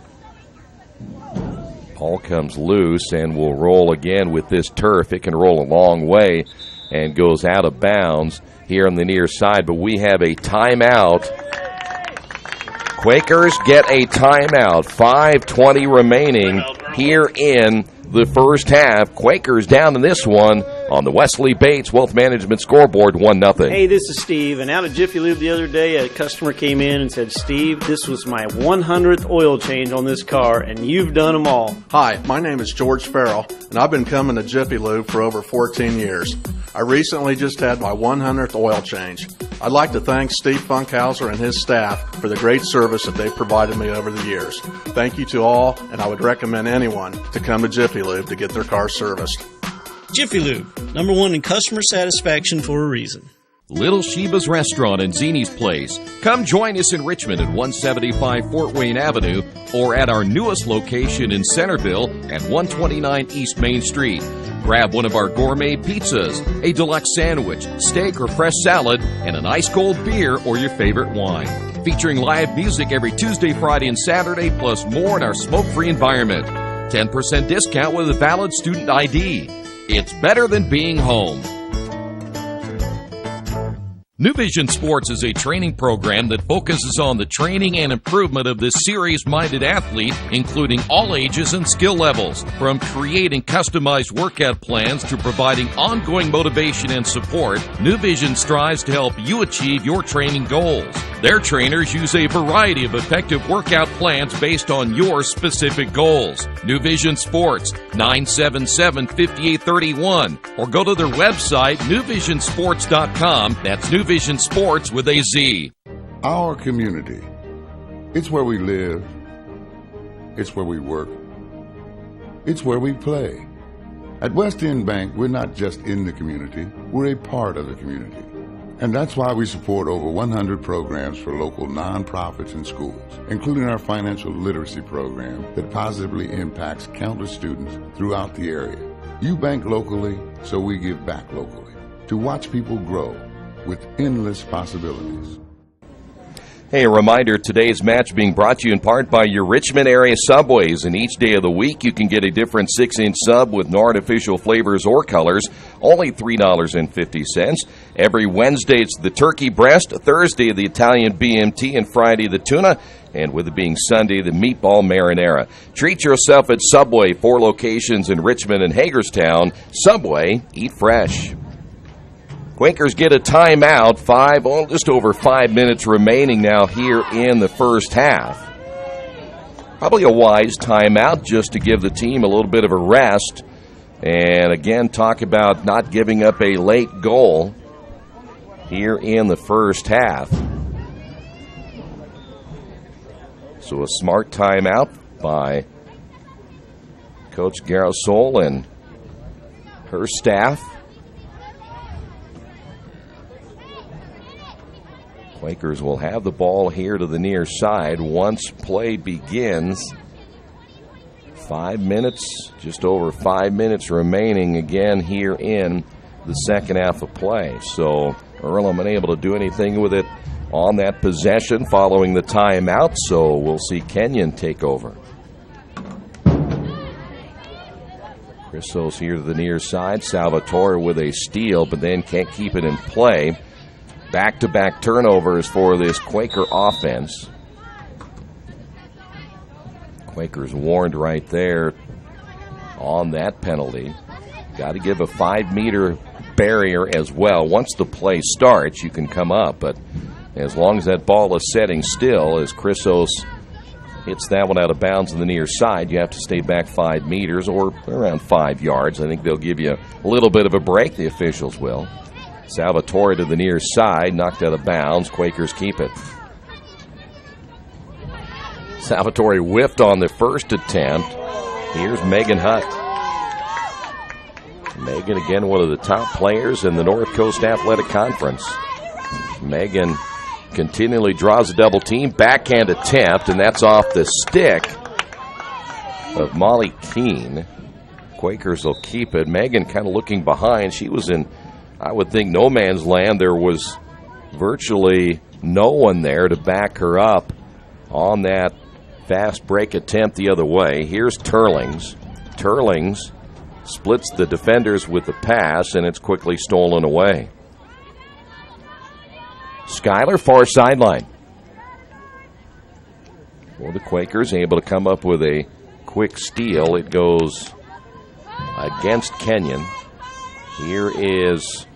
Ball comes loose and will roll again with this turf. It can roll a long way and goes out of bounds here on the near side. But we have a timeout. Quakers get a timeout. 5:20 remaining here in the first half. Quakers down in this one on the Wesley Bates Wealth Management scoreboard, 1-0. Hey, this is Steve, and out of Jiffy Lube the other day, a customer came in and said, Steve, this was my 100th oil change on this car, and you've done them all. Hi, my name is George Farrell, and I've been coming to Jiffy Lube for over 14 years. I recently just had my 100th oil change. I'd like to thank Steve Funkhauser and his staff for the great service that they've provided me over the years. Thank you to all, and I would recommend anyone to come to Jiffy Lube to get their car serviced. Jiffy Lube, #1 in customer satisfaction for a reason. Little Sheba's Restaurant and Zini's Place. Come join us in Richmond at 175 Fort Wayne Avenue or at our newest location in Centerville at 129 East Main Street. Grab one of our gourmet pizzas, a deluxe sandwich, steak or fresh salad, and an ice-cold beer or your favorite wine. Featuring live music every Tuesday, Friday, and Saturday, plus more in our smoke-free environment. 10% discount with a valid student ID. It's better than being home. New Vision Sports is a training program that focuses on the training and improvement of the serious-minded athlete, including all ages and skill levels. From creating customized workout plans to providing ongoing motivation and support, New Vision strives to help you achieve your training goals. Their trainers use a variety of effective workout plans based on your specific goals. New Vision Sports, 977-5831, or go to their website, newvisionsports.com. That's New Vision Sports with a Z. Our community. It's where we live. It's where we work. It's where we play. At West End Bank, we're not just in the community, we're a part of the community. And that's why we support over 100 programs for local nonprofits and schools, including our financial literacy program that positively impacts countless students throughout the area. You bank locally, so we give back locally to watch people grow with endless possibilities. Hey, a reminder, today's match being brought to you in part by your Richmond area Subways. And each day of the week, you can get a different 6-inch sub with no artificial flavors or colors, only $3.50. Every Wednesday, it's the turkey breast, Thursday, the Italian BMT, and Friday, the tuna. And with it being Sunday, the meatball marinara. Treat yourself at Subway, 4 locations in Richmond and Hagerstown. Subway, eat fresh. Quakers get a timeout, just over 5 minutes remaining now here in the first half. Probably a wise timeout just to give the team a little bit of a rest. And again, talk about not giving up a late goal here in the first half. So a smart timeout by Coach Garrisol and her staff. Quakers will have the ball here to the near side once play begins. 5 minutes, just over 5 minutes remaining again here in the second half of play. So Earlham unable to do anything with it on that possession following the timeout. So we'll see Kenyon take over. Crisso's here to the near side. Salvatore with a steal, but then can't keep it in play. Back-to-back turnovers for this Quaker offense. Quakers warned right there on that penalty. Got to give a 5-meter barrier as well. Once the play starts, you can come up, but as long as that ball is setting still, as Crissos hits that one out of bounds on the near side, you have to stay back 5 meters or around 5 yards. I think they'll give you a little bit of a break, the officials will. Salvatore to the near side, knocked out of bounds. Quakers keep it. Salvatore whiffed on the first attempt. Here's Megan Hutt. Megan, again, one of the top players in the North Coast Athletic Conference. Megan continually draws a double team. Backhand attempt, and that's off the stick of Molly Keene. Quakers will keep it. Megan kind of looking behind. She was in, I would think, no man's land. There was virtually no one there to back her up on that fast break attempt the other way. Here's Turlings. Turlings splits the defenders with the pass, and it's quickly stolen away. Schuyler, far sideline. For the Quakers, able to come up with a quick steal. It goes against Kenyon. Here is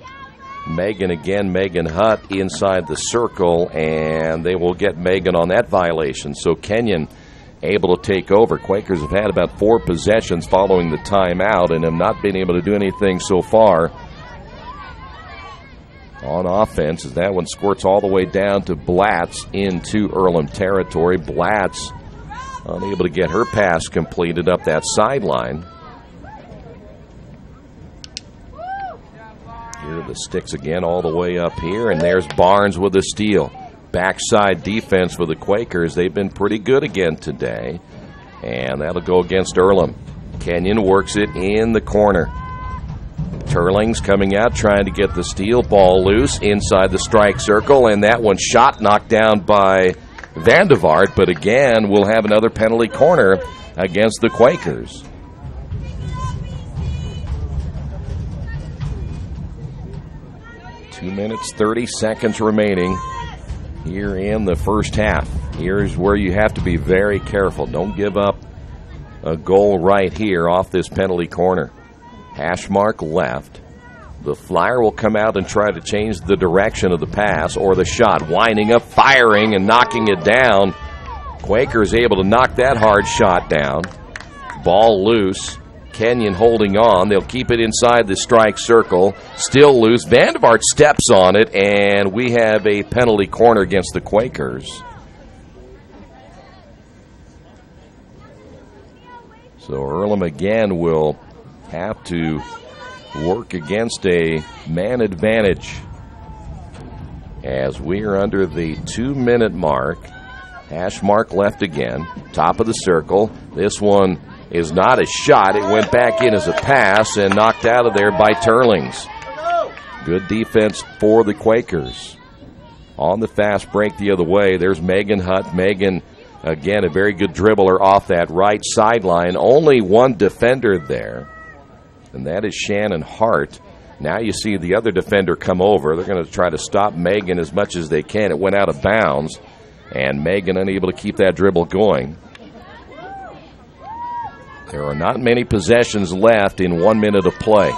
Megan again, Megan Hutt inside the circle, and they will get Megan on that violation. So Kenyon able to take over. Quakers have had about 4 possessions following the timeout and have not been able to do anything so far on offense, as that one squirts all the way down to Blatz into Earlham territory. Blatz unable to get her pass completed up that sideline. Here are the sticks again all the way up here, and there's Barnes with a steal. Backside defense for the Quakers. They've been pretty good again today, and that'll go against Earlham. Kenyon works it in the corner. Turlings coming out, trying to get the steal. Ball loose inside the strike circle, and that one shot knocked down by Vandevart, but again, we'll have another penalty corner against the Quakers. 2 minutes, 30 seconds remaining here in the first half. Here's where you have to be very careful. Don't give up a goal right here off this penalty corner. Hash mark left. The flyer will come out and try to change the direction of the pass or the shot. Winding up, firing, and knocking it down. Quakers able to knock that hard shot down. Ball loose. Kenyon holding on. They'll keep it inside the strike circle. Still loose. Vandevart steps on it, and we have a penalty corner against the Quakers. So Earlham again will have to work against a man advantage as we are under the 2-minute mark. Hash mark left again. Top of the circle. This one is not a shot. It went back in as a pass and knocked out of there by Turlings. Good defense for the Quakers. On the fast break the other way, there's Megan Hutt. Megan, again, a very good dribbler off that right sideline. Only one defender there, and that is Shannon Hart. Now you see the other defender come over. They're going to try to stop Megan as much as they can. It went out of bounds, and Megan unable to keep that dribble going. There are not many possessions left in 1 minute of play,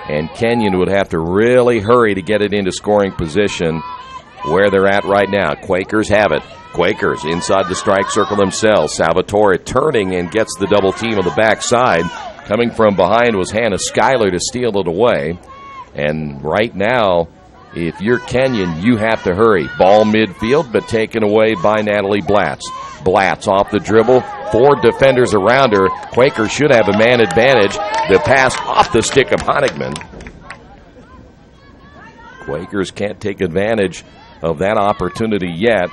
and Kenyon would have to really hurry to get it into scoring position where they're at right now. Quakers have it. Quakers inside the strike circle themselves. Salvatore turning and gets the double team on the backside. Coming from behind was Hannah Schuyler to steal it away. And right now, if you're Kenyon, you have to hurry. Ball midfield, but taken away by Natalie Blatz. Blatz off the dribble. 4 defenders around her. Quakers should have a man advantage. The pass off the stick of Honigman. Quakers can't take advantage of that opportunity yet.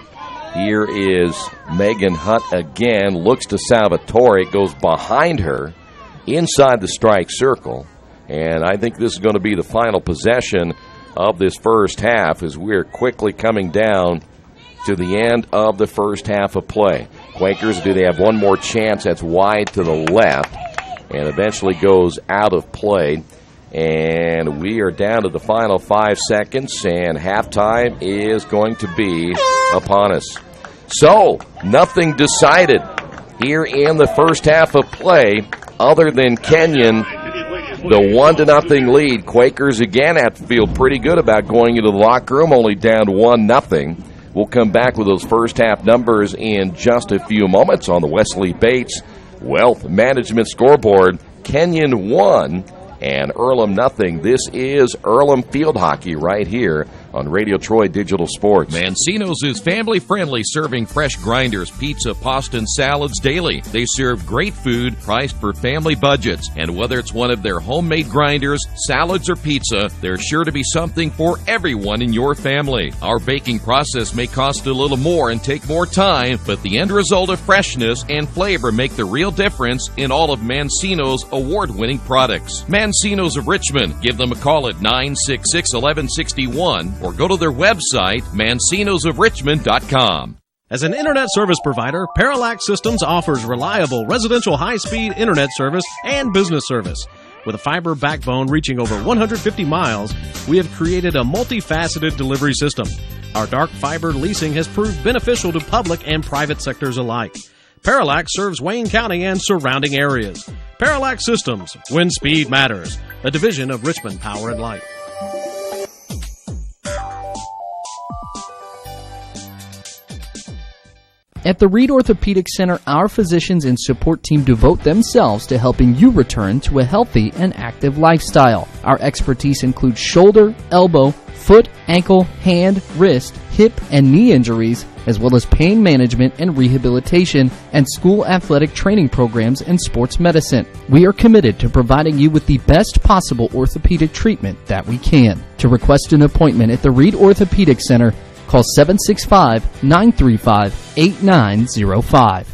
Here is Megan Hutt again. Looks to Salvatore. Goes behind her inside the strike circle. And I think this is going to be the final possession of this first half as we're quickly coming down to the end of the first half of play. Quakers, do they have one more chance? That's wide to the left and eventually goes out of play. And we are down to the final 5 seconds, and halftime is going to be upon us. So, nothing decided here in the first half of play other than Kenyon, the 1-0 lead. Quakers again have to feel pretty good about going into the locker room, only down 1-0. We'll come back with those first half numbers in just a few moments on the Wesley Bates Wealth Management Scoreboard. Kenyon 1 and Earlham 0. This is Earlham Field Hockey right here on Radio Troy Digital Sports. Mancino's is family-friendly, serving fresh grinders, pizza, pasta, and salads daily. They serve great food priced for family budgets. And whether it's one of their homemade grinders, salads, or pizza, there's sure to be something for everyone in your family. Our baking process may cost a little more and take more time, but the end result of freshness and flavor make the real difference in all of Mancino's award-winning products. Mancino's of Richmond. Give them a call at 966-1161 or go to their website, mancinosofrichmond.com. As an internet service provider, Parallax Systems offers reliable residential high-speed internet service and business service. With a fiber backbone reaching over 150 miles, we have created a multifaceted delivery system. Our dark fiber leasing has proved beneficial to public and private sectors alike. Parallax serves Wayne County and surrounding areas. Parallax Systems, when speed matters, a division of Richmond Power and Light. At the Reed Orthopedic Center, our physicians and support team devote themselves to helping you return to a healthy and active lifestyle. Our expertise includes shoulder, elbow, foot, ankle, hand, wrist, hip, and knee injuries, as well as pain management and rehabilitation, and school athletic training programs and sports medicine. We are committed to providing you with the best possible orthopedic treatment that we can. To request an appointment at the Reed Orthopedic Center, call 765-935-8905.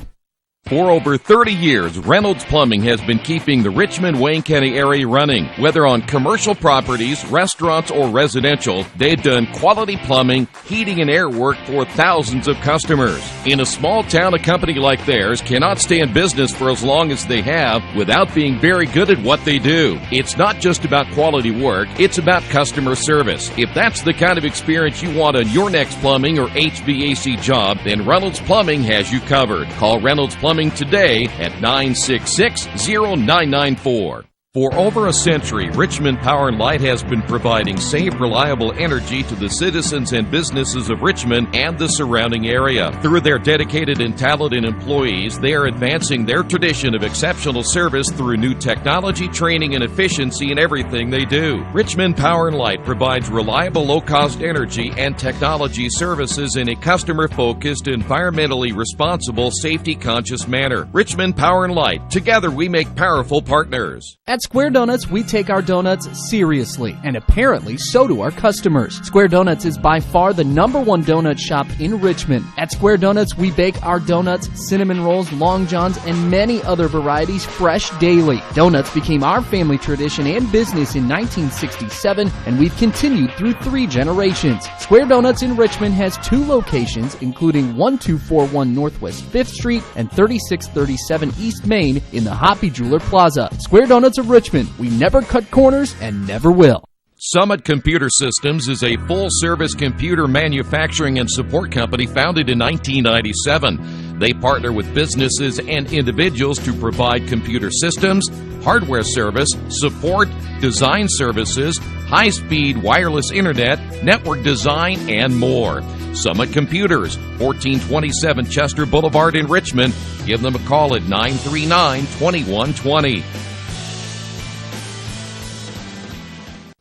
For over 30 years, Reynolds Plumbing has been keeping the Richmond-Wayne County area running. Whether on commercial properties, restaurants, or residential, they've done quality plumbing, heating, and air work for thousands of customers. In a small town, a company like theirs cannot stay in business for as long as they have without being very good at what they do. It's not just about quality work, it's about customer service. If that's the kind of experience you want on your next plumbing or HVAC job, then Reynolds Plumbing has you covered. Call Reynolds Plumbing today at 966-0994. For over a century, Richmond Power & Light has been providing safe, reliable energy to the citizens and businesses of Richmond and the surrounding area. Through their dedicated and talented employees, they are advancing their tradition of exceptional service through new technology, training, and efficiency in everything they do. Richmond Power & Light provides reliable, low-cost energy and technology services in a customer-focused, environmentally responsible, safety-conscious manner. Richmond Power & Light. Together, we make powerful partners. At Square Donuts, we take our donuts seriously, and apparently so do our customers. Square Donuts is by far the #1 donut shop in Richmond. At Square Donuts, we bake our donuts, cinnamon rolls, long johns, and many other varieties fresh daily. Donuts became our family tradition and business in 1967, and we've continued through 3 generations. Square Donuts in Richmond has 2 locations, including 1241 Northwest 5th Street and 3637 East Main in the Hoppy Jeweler Plaza. Square Donuts of Richmond. We never cut corners and never will. Summit Computer Systems is a full-service computer manufacturing and support company founded in 1997. They partner with businesses and individuals to provide computer systems, hardware service, support, design services, high-speed wireless internet, network design, and more. Summit Computers, 1427 Chester Boulevard in Richmond. Give them a call at 939-2120.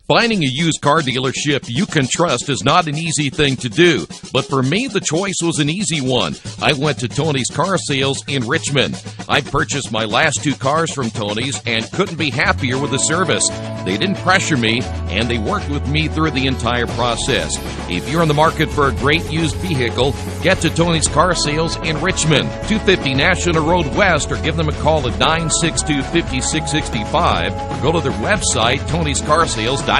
Finding a used car dealership you can trust is not an easy thing to do, but for me, the choice was an easy one. I went to Tony's Car Sales in Richmond. I purchased my last 2 cars from Tony's and couldn't be happier with the service. They didn't pressure me, and they worked with me through the entire process. If you're in the market for a great used vehicle, get to Tony's Car Sales in Richmond, 250 National Road West, or give them a call at 962-5665, or go to their website, tonyscarsales.com.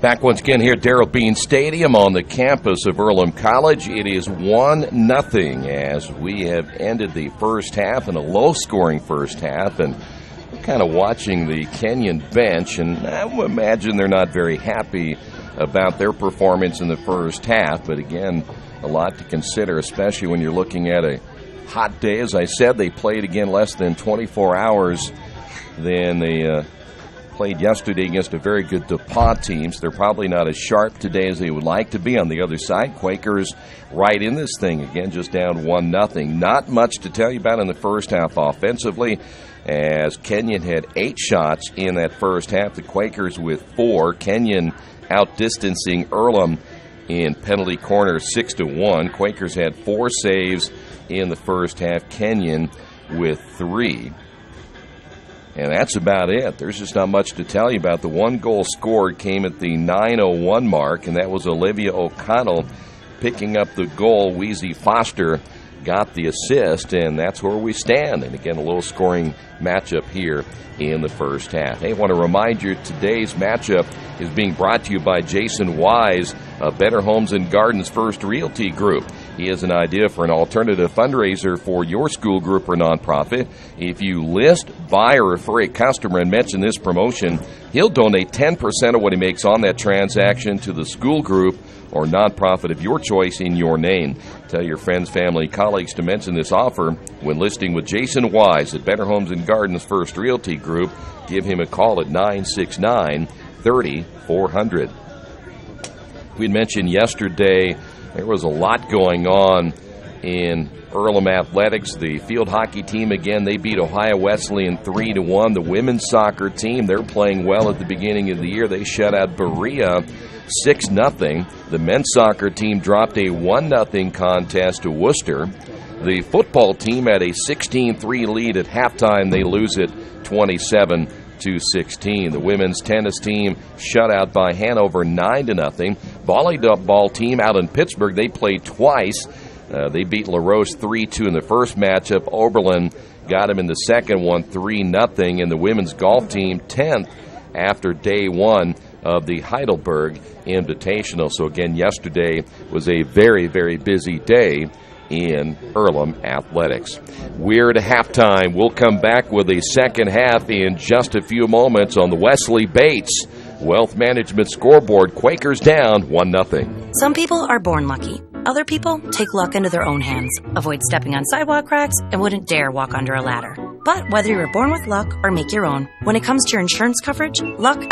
Back once again here at Darrell Bean Stadium on the campus of Earlham College. It is 1-0 as we have ended the first half in a low-scoring first half, and kind of watching the Kenyon bench, and I would imagine they're not very happy about their performance in the first half, but again, a lot to consider, especially when you're looking at a hot day. As I said, they played again less than 24 hours than they played yesterday against a very good DePauw team, so they're probably not as sharp today as they would like to be. On the other side, Quakers right in this thing again, just down 1-0. Not much to tell you about in the first half offensively, as Kenyon had 8 shots in that first half, the Quakers with 4. Kenyon outdistancing Earlham in penalty corner 6-1. Quakers had 4 saves in the first half, Kenyon with 3. And that's about it. There's just not much to tell you about. The 1 goal scored came at the 9:01 mark, and that was Olivia O'Connell picking up the goal. Wheezy Foster got the assist, and that's where we stand. And again, a low-scoring matchup here in the first half. Hey, I want to remind you today's matchup is being brought to you by Jason Wise of Better Homes and Gardens First Realty Group. He has an idea for an alternative fundraiser for your school group or nonprofit. If you list, buy, or refer a customer and mention this promotion, he'll donate 10% of what he makes on that transaction to the school group or nonprofit of your choice in your name. Tell your friends, family, colleagues to mention this offer when listing with Jason Wise at Better Homes and Gardens First Realty Group. Give him a call at 969-30-400. We mentioned yesterday there was a lot going on in Earlham Athletics. The field hockey team, again, they beat Ohio Wesleyan 3-1. The women's soccer team, they're playing well at the beginning of the year. They shut out Berea 6-0. The men's soccer team dropped a 1-0 contest to Worcester. The football team had a 16-3 lead at halftime. They lose it 27-16. The women's tennis team shut out by Hanover 9-0. Volleyball team out in Pittsburgh, they played twice. They beat La Rose 3-2 in the first matchup. Oberlin got them in the second one 3-0. And the women's golf team 10th after day one of the Heidelberg Invitational. So again, yesterday was a very, very busy day in Earlham athletics. We're at halftime. We'll come back with a second half in just a few moments on the Wesley Bates Wealth Management scoreboard. Quakers down 1-0. Some people are born lucky. Other people take luck into their own hands, avoid stepping on sidewalk cracks, and wouldn't dare walk under a ladder. But whether you're born with luck or make your own, when it comes to your insurance coverage, luck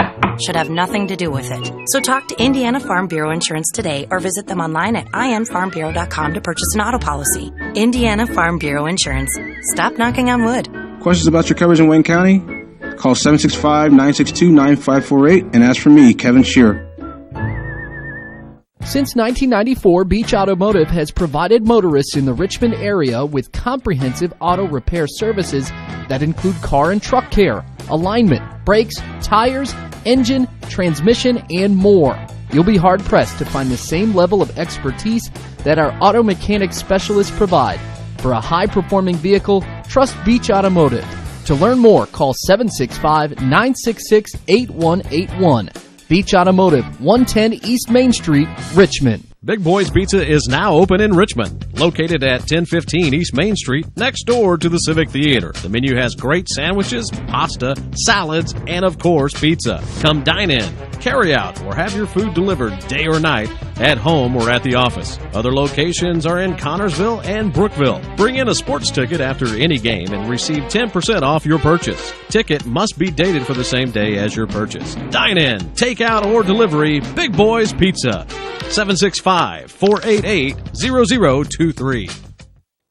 should have nothing to do with it. So talk to Indiana Farm Bureau Insurance today or visit them online at infarmbureau.com to purchase an auto policy. Indiana Farm Bureau Insurance. Stop knocking on wood. Questions about your coverage in Wayne County? Call 765-962-9548 and ask for me, Kevin Shearer. Since 1994, Beach Automotive has provided motorists in the Richmond area with comprehensive auto repair services that include car and truck care, alignment, brakes, tires, engine, transmission, and more. You'll be hard-pressed to find the same level of expertise that our auto mechanic specialists provide. For a high-performing vehicle, trust Beach Automotive. To learn more, call 765-966-8181. Beach Automotive, 110 East Main Street, Richmond. Big Boys Pizza is now open in Richmond, located at 1015 East Main Street, next door to the Civic Theater. The menu has great sandwiches, pasta, salads, and of course, pizza. Come dine in, carry out, or have your food delivered day or night, at home or at the office. Other locations are in Connorsville and Brookville. Bring in a sports ticket after any game and receive 10% off your purchase. Ticket must be dated for the same day as your purchase. Dine in, take out, or delivery, Big Boys Pizza. 765-488-0023.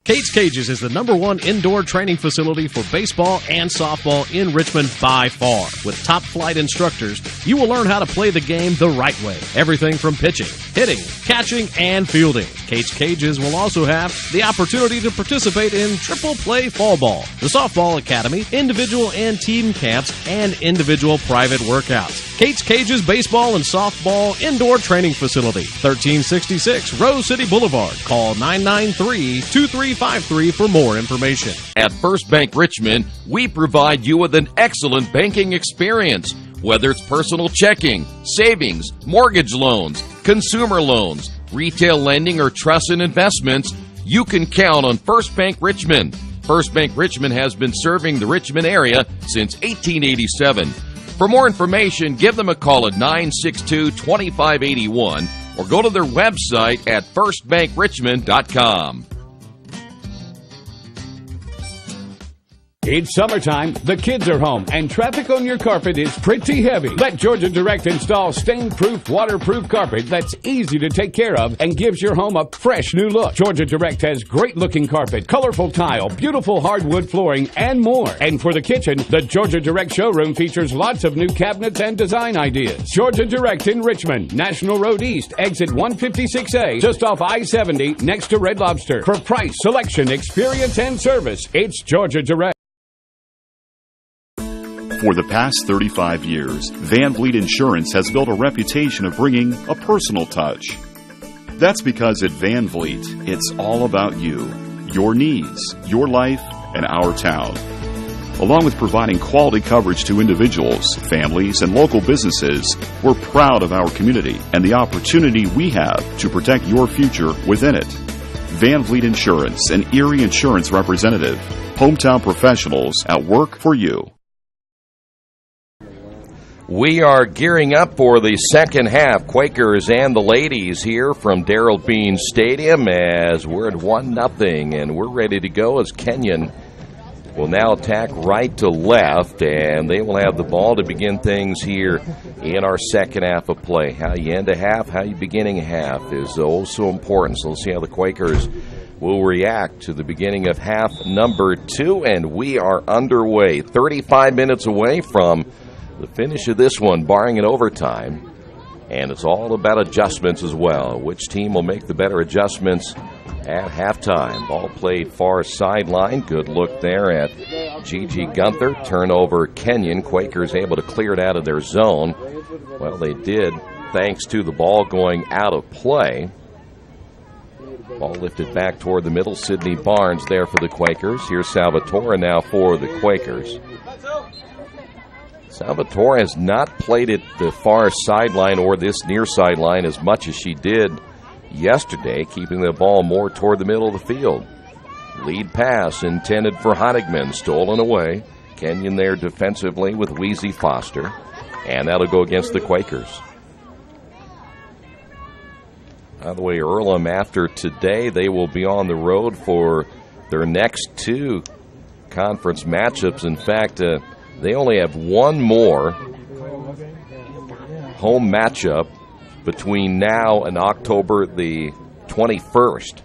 Kate's Cages is the #1 indoor training facility for baseball and softball in Richmond by far. With top flight instructors, you will learn how to play the game the right way. Everything from pitching, hitting, catching, and fielding. Kate's Cages will also have the opportunity to participate in triple play fall ball, the softball academy, individual and team camps, and individual private workouts. Kate's Cages Baseball and Softball Indoor Training Facility, 1366 Rose City Boulevard. Call 993-2353 for more information. At First Bank Richmond, we provide you with an excellent banking experience. Whether it's personal checking, savings, mortgage loans, consumer loans, retail lending, or trust and investments, you can count on First Bank Richmond. First Bank Richmond has been serving the Richmond area since 1887. For more information, give them a call at 962-2581 or go to their website at firstbankrichmond.com. It's summertime, the kids are home, and traffic on your carpet is pretty heavy. Let Georgia Direct install stain-proof, waterproof carpet that's easy to take care of and gives your home a fresh new look. Georgia Direct has great-looking carpet, colorful tile, beautiful hardwood flooring, and more. And for the kitchen, the Georgia Direct showroom features lots of new cabinets and design ideas. Georgia Direct in Richmond, National Road East, exit 156A, just off I-70, next to Red Lobster. For price, selection, experience, and service, it's Georgia Direct. For the past 35 years, Van Vliet Insurance has built a reputation of bringing a personal touch. That's because at Van Vliet, it's all about you, your needs, your life, and our town. Along with providing quality coverage to individuals, families, and local businesses, we're proud of our community and the opportunity we have to protect your future within it. Van Vliet Insurance, an Erie Insurance representative. Hometown professionals at work for you. We are gearing up for the second half. Quakers and the ladies here from Darrell Bean Stadium as we're at 1-0, and we're ready to go as Kenyon will now attack right to left, and they will have the ball to begin things here in our second half of play. How you end a half, how you beginning a half is also important. So let's see how the Quakers will react to the beginning of half number 2, and we are underway. 35 minutes away from the finish of this one, barring an overtime, and it's all about adjustments as well. Which team will make the better adjustments at halftime. Ball played far sideline. Good look there at Gigi Gunther. Turnover Kenyon. Quakers able to clear it out of their zone. Well, they did thanks to the ball going out of play. Ball lifted back toward the middle. Sidney Barnes there for the Quakers. Here's Salvatore now for the Quakers. Salvatore has not played at the far sideline or this near sideline as much as she did yesterday, keeping the ball more toward the middle of the field. Lead pass intended for Honigman, stolen away. Kenyon there defensively with Weezy Foster, and that'll go against the Quakers. By the way, Earlham, after today, they will be on the road for their next 2 conference matchups. In fact, they only have one more home matchup between now and October the 21st.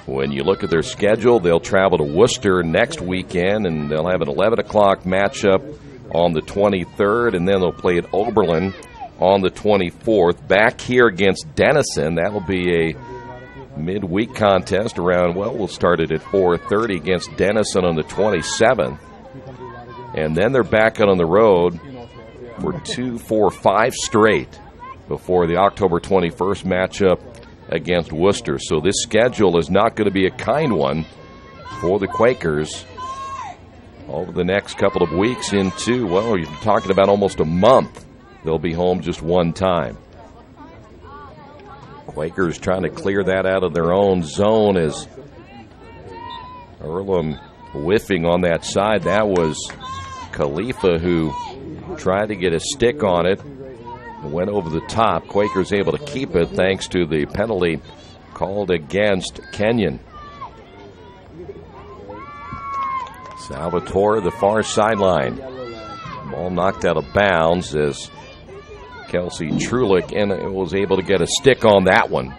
When you look at their schedule, they'll travel to Worcester next weekend, and they'll have an 11 o'clock matchup on the 23rd, and then they'll play at Oberlin on the 24th. Back here against Denison, that'll be a midweek contest around, well, we'll start it at 4:30 against Denison on the 27th. And then they're back out on the road for 2, 4, 5 straight before the October 21st matchup against Worcester. So this schedule is not going to be a kind one for the Quakers over the next couple of weeks into, well, you're talking about almost a month. They'll be home just one time. Quakers trying to clear that out of their own zone as Earlham whiffing on that side. That was Khalifa who tried to get a stick on it. Went over the top. Quakers able to keep it thanks to the penalty called against Kenyon. Salvatore, the far sideline. Ball knocked out of bounds as Kelsey Trulick was able to get a stick on that one.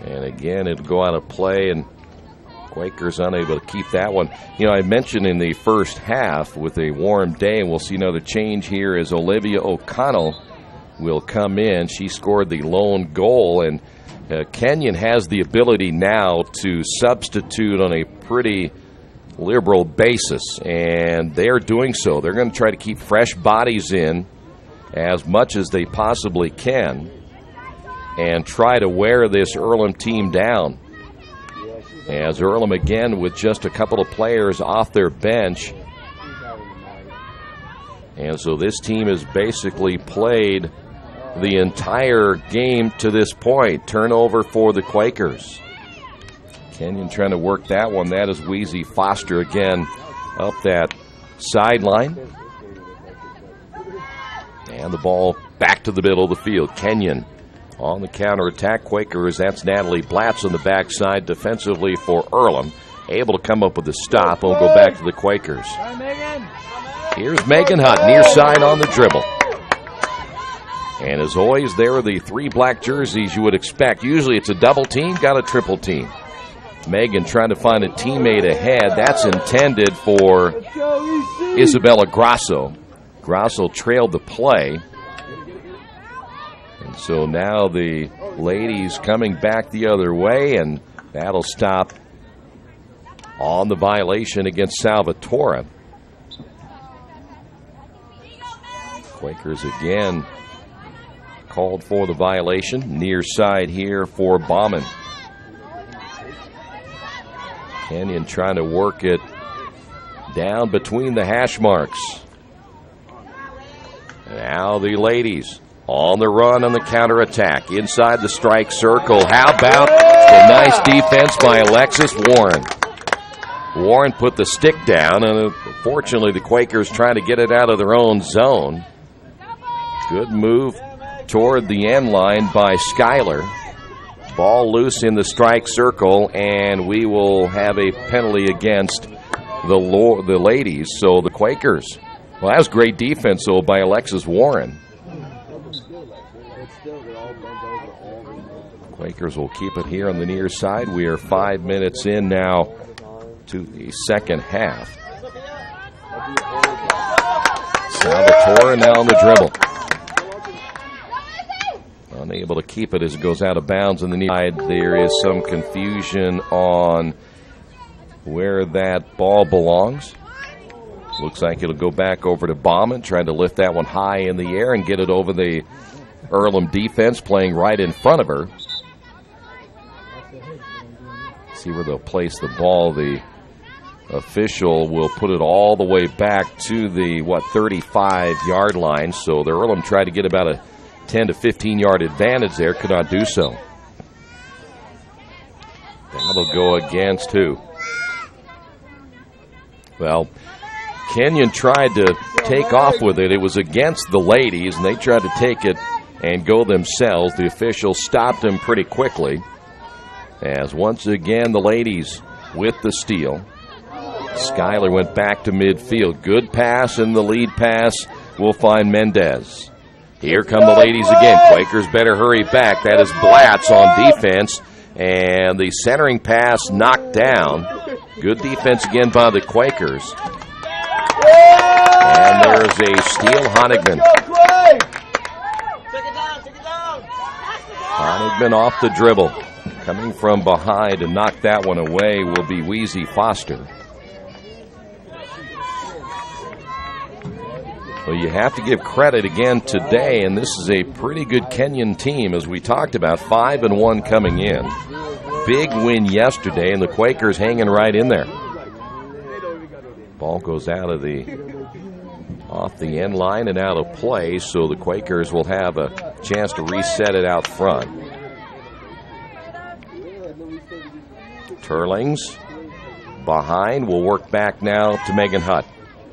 And again, it'll go out of play, and Quakers unable to keep that one. You know, I mentioned in the first half with a warm day, and we'll see another change here as Olivia O'Connell will come in. She scored the lone goal, and Kenyon has the ability now to substitute on a pretty liberal basis, and they're doing so. They're going to try to keep fresh bodies in as much as they possibly can and try to wear this Earlham team down. As Earlham again with just a couple of players off their bench. And so this team has basically played the entire game to this point. Turnover for the Quakers. Kenyon trying to work that one. That is Weezy Foster again up that sideline. And the ball back to the middle of the field. Kenyon on the counterattack. Quakers, that's Natalie Blatz on the backside defensively for Earlham. Able to come up with a stop. We'll go back to the Quakers. Here's Megan Hunt, near side on the dribble. And as always, there are the 3 black jerseys you would expect. Usually it's a double team, got a triple team. Megan trying to find a teammate ahead. That's intended for Isabella Grasso. Grasso trailed the play. And so now the ladies coming back the other way, and that'll stop on the violation against Salvatore. Quakers again called for the violation. Near side here for Bauman. Kenyon trying to work it down between the hash marks. Now the ladies on the run on the counterattack. Inside the strike circle. How about the nice defense by Alexis Warren? Warren put the stick down, and unfortunately the Quakers trying to get it out of their own zone. Good move toward the end line by Schuyler. Ball loose in the strike circle, and we will have a penalty against the ladies. So the Quakers, well, that was great defense, though, by Alexis Warren. Quakers will keep it here on the near side. We are 5 minutes in now to the second half. Salvatore now on the dribble. unable to keep it as it goes out of bounds in the near side. There is some confusion on where that ball belongs. Looks like it'll go back over to Bauman, trying to lift that one high in the air and get it over the Earlham defense, playing right in front of her. See where they'll place the ball. The official will put it all the way back to the, 35-yard line. So the Earlham tried to get about a 10 to 15-yard advantage there, could not do so. That'll go against who? Well, Kenyon tried to take off with it. It was against the ladies, and they tried to take it and go themselves. The official stopped him pretty quickly, as once again the ladies with the steal. Schuyler went back to midfield. Good pass, and the lead pass will find Mendez. Here come the ladies again. Quakers better hurry back. That is Blatz on defense, and the centering pass knocked down. Good defense again by the Quakers. And there's a steal, Honigman. Honigman off the dribble. Coming from behind to knock that one away will be Wheezy Foster. Well, you have to give credit again today, and this is a pretty good Kenyon team, as we talked about, 5-1 coming in. Big win yesterday, and the Quakers hanging right in there. Ball goes out of off the end line and out of play, so the Quakers will have a chance to reset it out front. Turlings behind will work back now to Megan Hutt.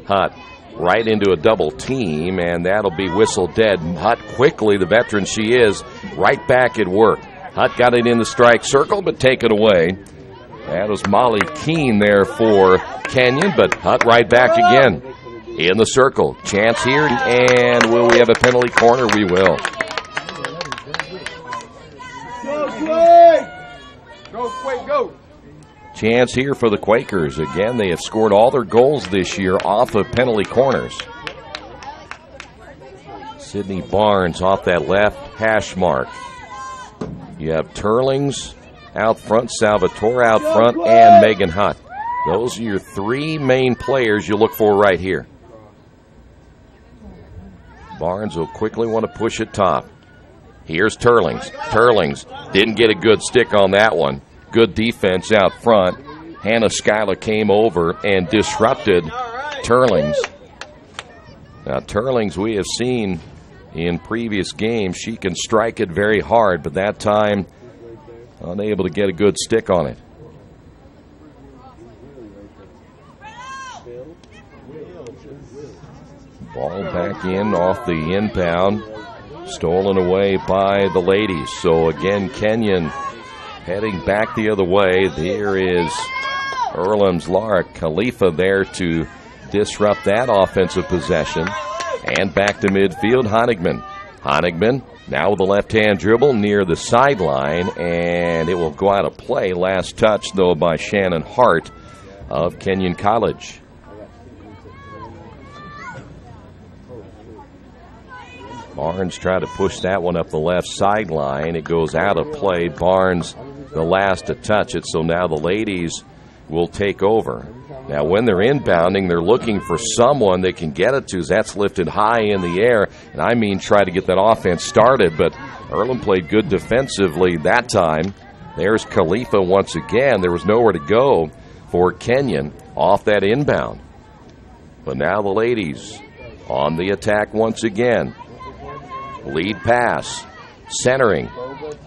Hutt right into a double team, and that'll be whistled dead. Hutt quickly, the veteran she is, right back at work. Hutt got it in the strike circle, but taken away. That was Molly Keene there for Kenyon, but Hutt right back again in the circle. Chance here, and will we have a penalty corner? We will. Go, Quake, go! Chance here for the Quakers. Again, they have scored all their goals this year off of penalty corners. Sydney Barnes off that left hash mark. You have Turlings out front, Salvatore out front, and Megan Hutt. Those are your three main players you look for right here. Barnes will quickly want to push it top. Here's Turlings. Turlings didn't get a good stick on that one. Good defense out front. Hannah Schuyler came over and disrupted Turlings. Now, Turlings, we have seen in previous games, she can strike it very hard, but that time unable to get a good stick on it. Ball back in off the inbound. Stolen away by the ladies. So again, Kenyon heading back the other way. There is Earlham's Lara Khalifa there to disrupt that offensive possession. And back to midfield, Honigman. Honigman now with the left-hand dribble near the sideline, and it will go out of play. Last touch, though, by Shannon Hart of Kenyon College. Barnes tried to push that one up the left sideline. It goes out of play. Barnes the last to touch it, so now the ladies will take over. Now, when they're inbounding, they're looking for someone they can get it to. That's lifted high in the air, and I mean try to get that offense started, but Earlham played good defensively that time. There's Khalifa once again. There was nowhere to go for Kenyon off that inbound. But now the ladies on the attack once again. Lead pass, centering.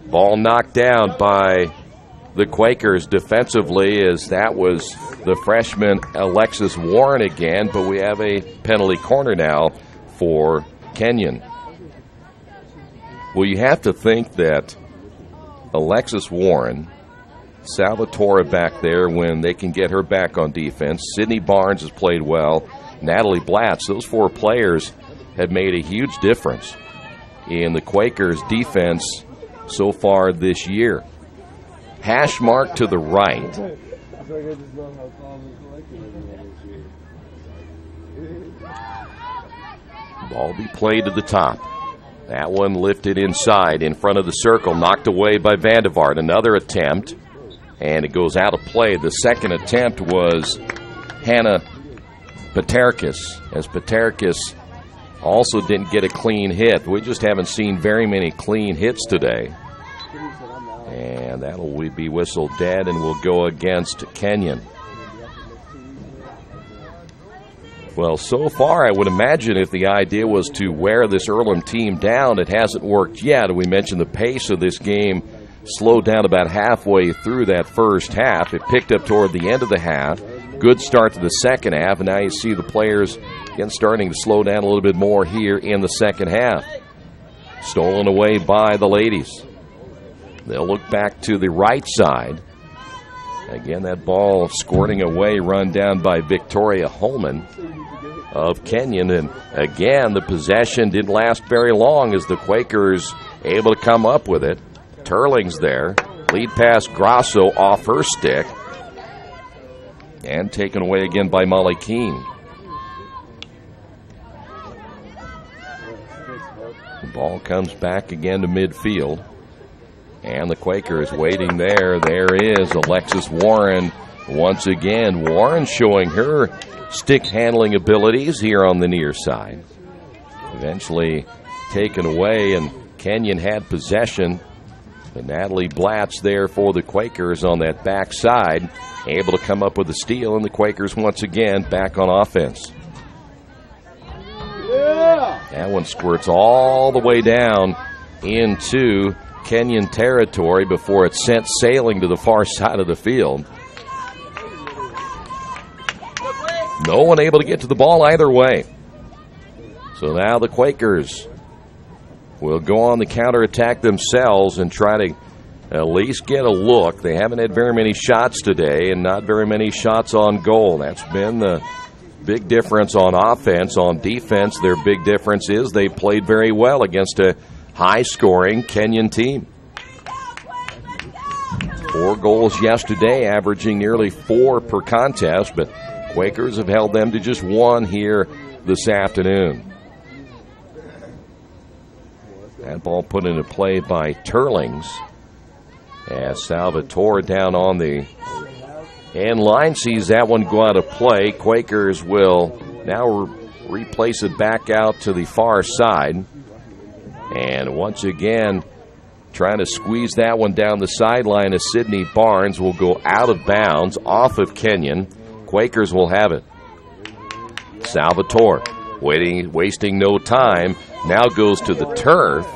Ball knocked down by the Quakers defensively, as that was the freshman Alexis Warren again, but we have a penalty corner now for Kenyon. Well, you have to think that Alexis Warren, Salvatore back there when they can get her back on defense, Sydney Barnes has played well, Natalie Blatz, those four players have made a huge difference in the Quakers' defense so far this year. Hash mark to the right. Ball be played to the top. That one lifted inside in front of the circle, knocked away by Vandevart. Another attempt, and it goes out of play. The second attempt was Hannah Paterkis, as Paterkis also didn't get a clean hit. We just haven't seen very many clean hits today. And that'll be whistled dead, and will go against Kenyon. Well, so far, I would imagine if the idea was to wear this Earlham team down, it hasn't worked yet. We mentioned the pace of this game slowed down about halfway through that first half. It picked up toward the end of the half. Good start to the second half, and now you see the players again starting to slow down a little bit more here in the second half. Stolen away by the ladies. They'll look back to the right side. Again, that ball squirting away, run down by Victoria Holman of Kenyon. And again, the possession didn't last very long as the Quakers able to come up with it. Turling's there. Lead pass Grasso off her stick. And taken away again by Molly Keene. The ball comes back again to midfield. And the Quakers waiting there. There is Alexis Warren once again. Warren showing her stick handling abilities here on the near side. Eventually taken away, and Kenyon had possession. But Natalie Blatz there for the Quakers on that back side, able to come up with a steal, and the Quakers once again back on offense. Yeah. That one squirts all the way down into Kenyon territory before it's sent sailing to the far side of the field. No one able to get to the ball either way. So now the Quakers will go on the counterattack themselves and try to at least get a look. They haven't had very many shots today and not very many shots on goal. That's been the big difference on offense. On defense, their big difference is they played very well against a high-scoring Kenyon team. 4 goals yesterday, averaging nearly 4 per contest, but Quakers have held them to just 1 here this afternoon. That ball put into play by Turlings as Salvatore down on the end line sees that one go out of play. Quakers will now replace it back out to the far side. And once again, trying to squeeze that one down the sideline as Sydney Barnes will go out of bounds off of Kenyon. Quakers will have it. Salvatore wasting no time, now goes to the turf.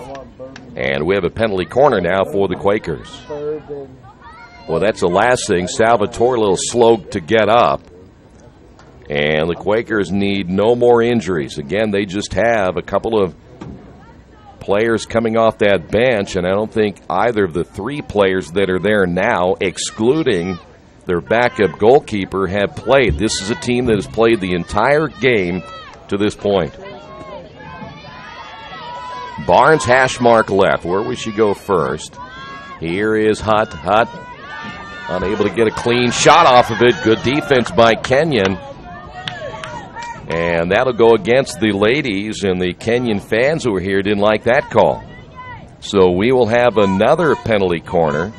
And we have a penalty corner now for the Quakers. Well, that's the last thing. Salvatore a little slow to get up. And the Quakers need no more injuries. Again, they just have a couple of players coming off that bench, and I don't think either of the 3 players that are there now, excluding their backup goalkeeper, have played. This is a team that has played the entire game to this point. Barnes hash mark left. Where would she go first? Here is Hutt. Hutt unable to get a clean shot off of it. Good defense by Kenyon. And that'll go against the ladies, and the Kenyon fans who were here didn't like that call. So we will have another penalty corner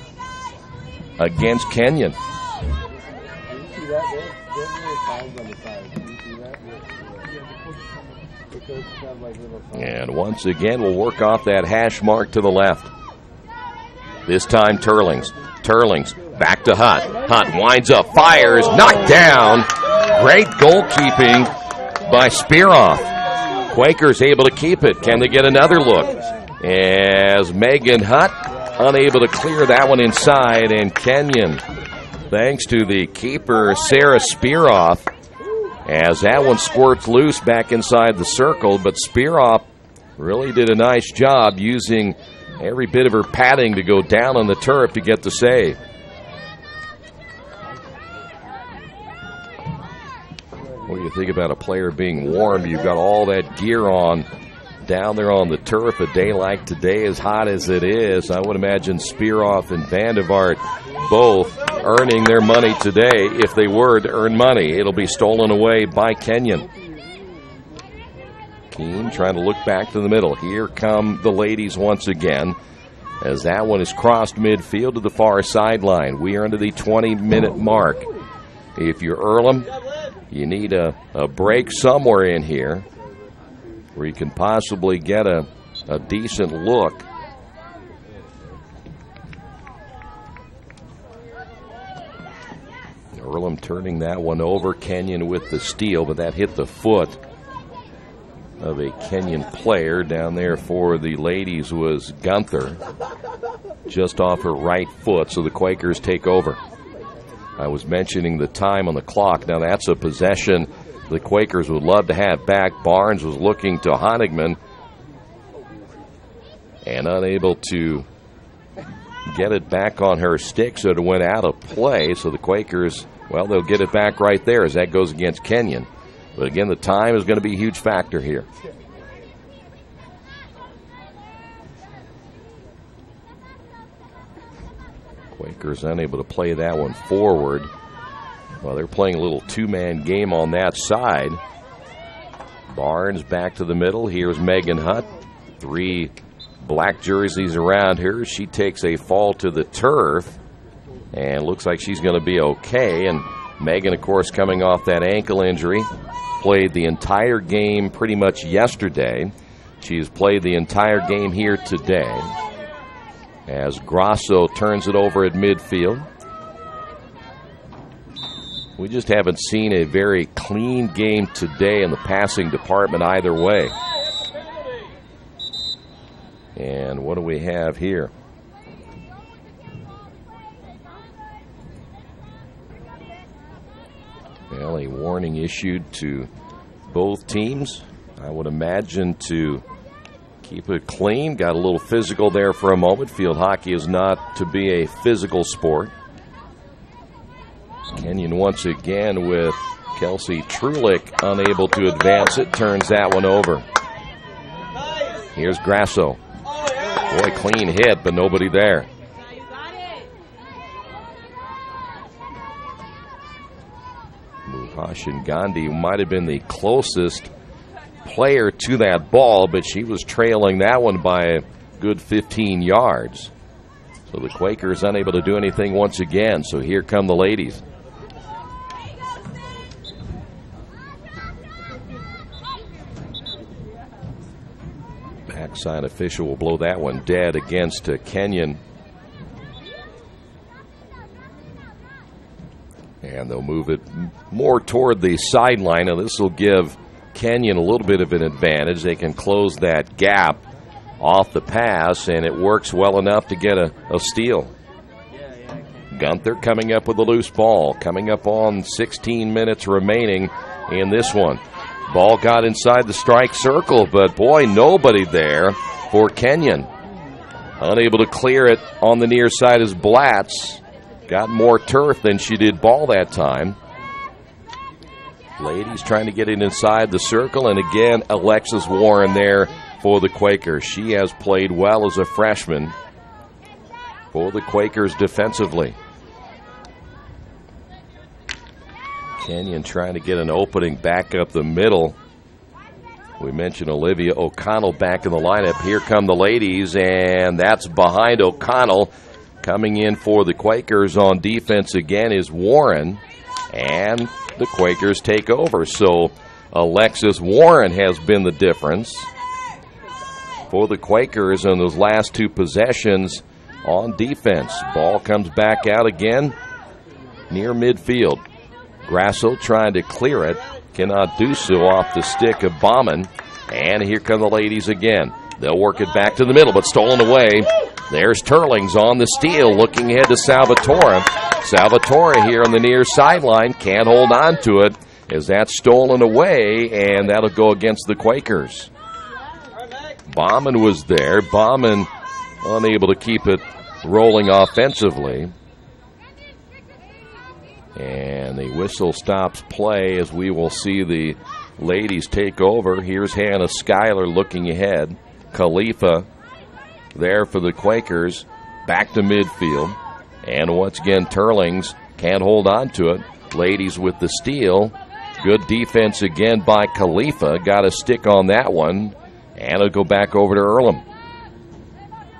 against Kenyon. And once again, we'll work off that hash mark to the left. This time Turlings. Turlings back to Hutt. Hutt winds up, fires, knocked down. Great goalkeeping by Spearoff. Quakers able to keep it. Can they get another look? As Megan Hutt unable to clear that one inside, and Kenyon, thanks to the keeper, Sarah Spearoff, as that one squirts loose back inside the circle, but Spearoff really did a nice job using every bit of her padding to go down on the turf to get the save. What do you think about a player being warm? You've got all that gear on down there on the turf. A day like today, as hot as it is, I would imagine Spearoff and Vandevart both earning their money today if they were to earn money. It'll be stolen away by Kenyon. Keene trying to look back to the middle. Here come the ladies once again, as that one is crossed midfield to the far sideline. We are into the 20-minute mark. If you're Earlham, you need a break somewhere in here where you can possibly get a decent look. Earlham turning that one over. Kenyon with the steal, but that hit the foot of a Kenyon player. Down there for the ladies was Gunther, just off her right foot, so the Quakers take over. I was mentioning the time on the clock. Now that's a possession the Quakers would love to have back. Barnes was looking to Honigman and unable to get it back on her stick, so it went out of play. So the Quakers, well, they'll get it back right there as that goes against Kenyon. But again, the time is going to be a huge factor here. Quakers unable to play that one forward. Well, they're playing a little two-man game on that side. Barnes back to the middle. Here's Megan Hutt. 3 black jerseys around her. She takes a fall to the turf and looks like she's going to be okay. And Megan, of course, coming off that ankle injury, played the entire game pretty much yesterday. She's played the entire game here today. As Grasso turns it over at midfield. We just haven't seen a very clean game today in the passing department either way. And what do we have here? Well, a warning issued to both teams, I would imagine, to keep it clean. Got a little physical there for a moment. Field hockey is not to be a physical sport. Kenyon once again with Kelsey Trulick unable to advance it. Turns that one over. Here's Grasso. Boy, clean hit, but nobody there. Muhashin Gandhi might have been the closest player to that ball, but she was trailing that one by a good 15 yards. So the Quakers unable to do anything once again. So here come the ladies. Backside official will blow that one dead against Kenyon. And they'll move it more toward the sideline. Now this will give Kenyon a little bit of an advantage. They can close that gap off the pass, and it works well enough to get a steal. Gunther coming up with a loose ball, coming up on 16 minutes remaining in this one. Ball got inside the strike circle, but boy, nobody there for Kenyon. Unable to clear it on the near side is Blatz. Got more turf than she did ball that time. Ladies trying to get it inside the circle, and again, Alexis Warren there for the Quakers. She has played well as a freshman for the Quakers defensively. Kenyon trying to get an opening back up the middle. We mentioned Olivia O'Connell back in the lineup. Here come the ladies, and that's behind O'Connell. Coming in for the Quakers on defense again is Warren, and the Quakers take over. So Alexis Warren has been the difference for the Quakers in those last 2 possessions on defense. Ball comes back out again near midfield. Grasso trying to clear it. Cannot do so off the stick of Bauman. And here come the ladies again. They'll work it back to the middle, but stolen away. There's Turlings on the steal, looking ahead to Salvatore. Salvatore here on the near sideline. Can't hold on to it as that's stolen away, and that'll go against the Quakers. Bauman was there. Bauman unable to keep it rolling offensively. And the whistle stops play as we will see the ladies take over. Here's Hannah Schuyler looking ahead. Khalifa there for the Quakers. Back to midfield. And once again, Turlings can't hold on to it. Ladies with the steal. Good defense again by Khalifa. Got a stick on that one. And it'll go back over to Earlham.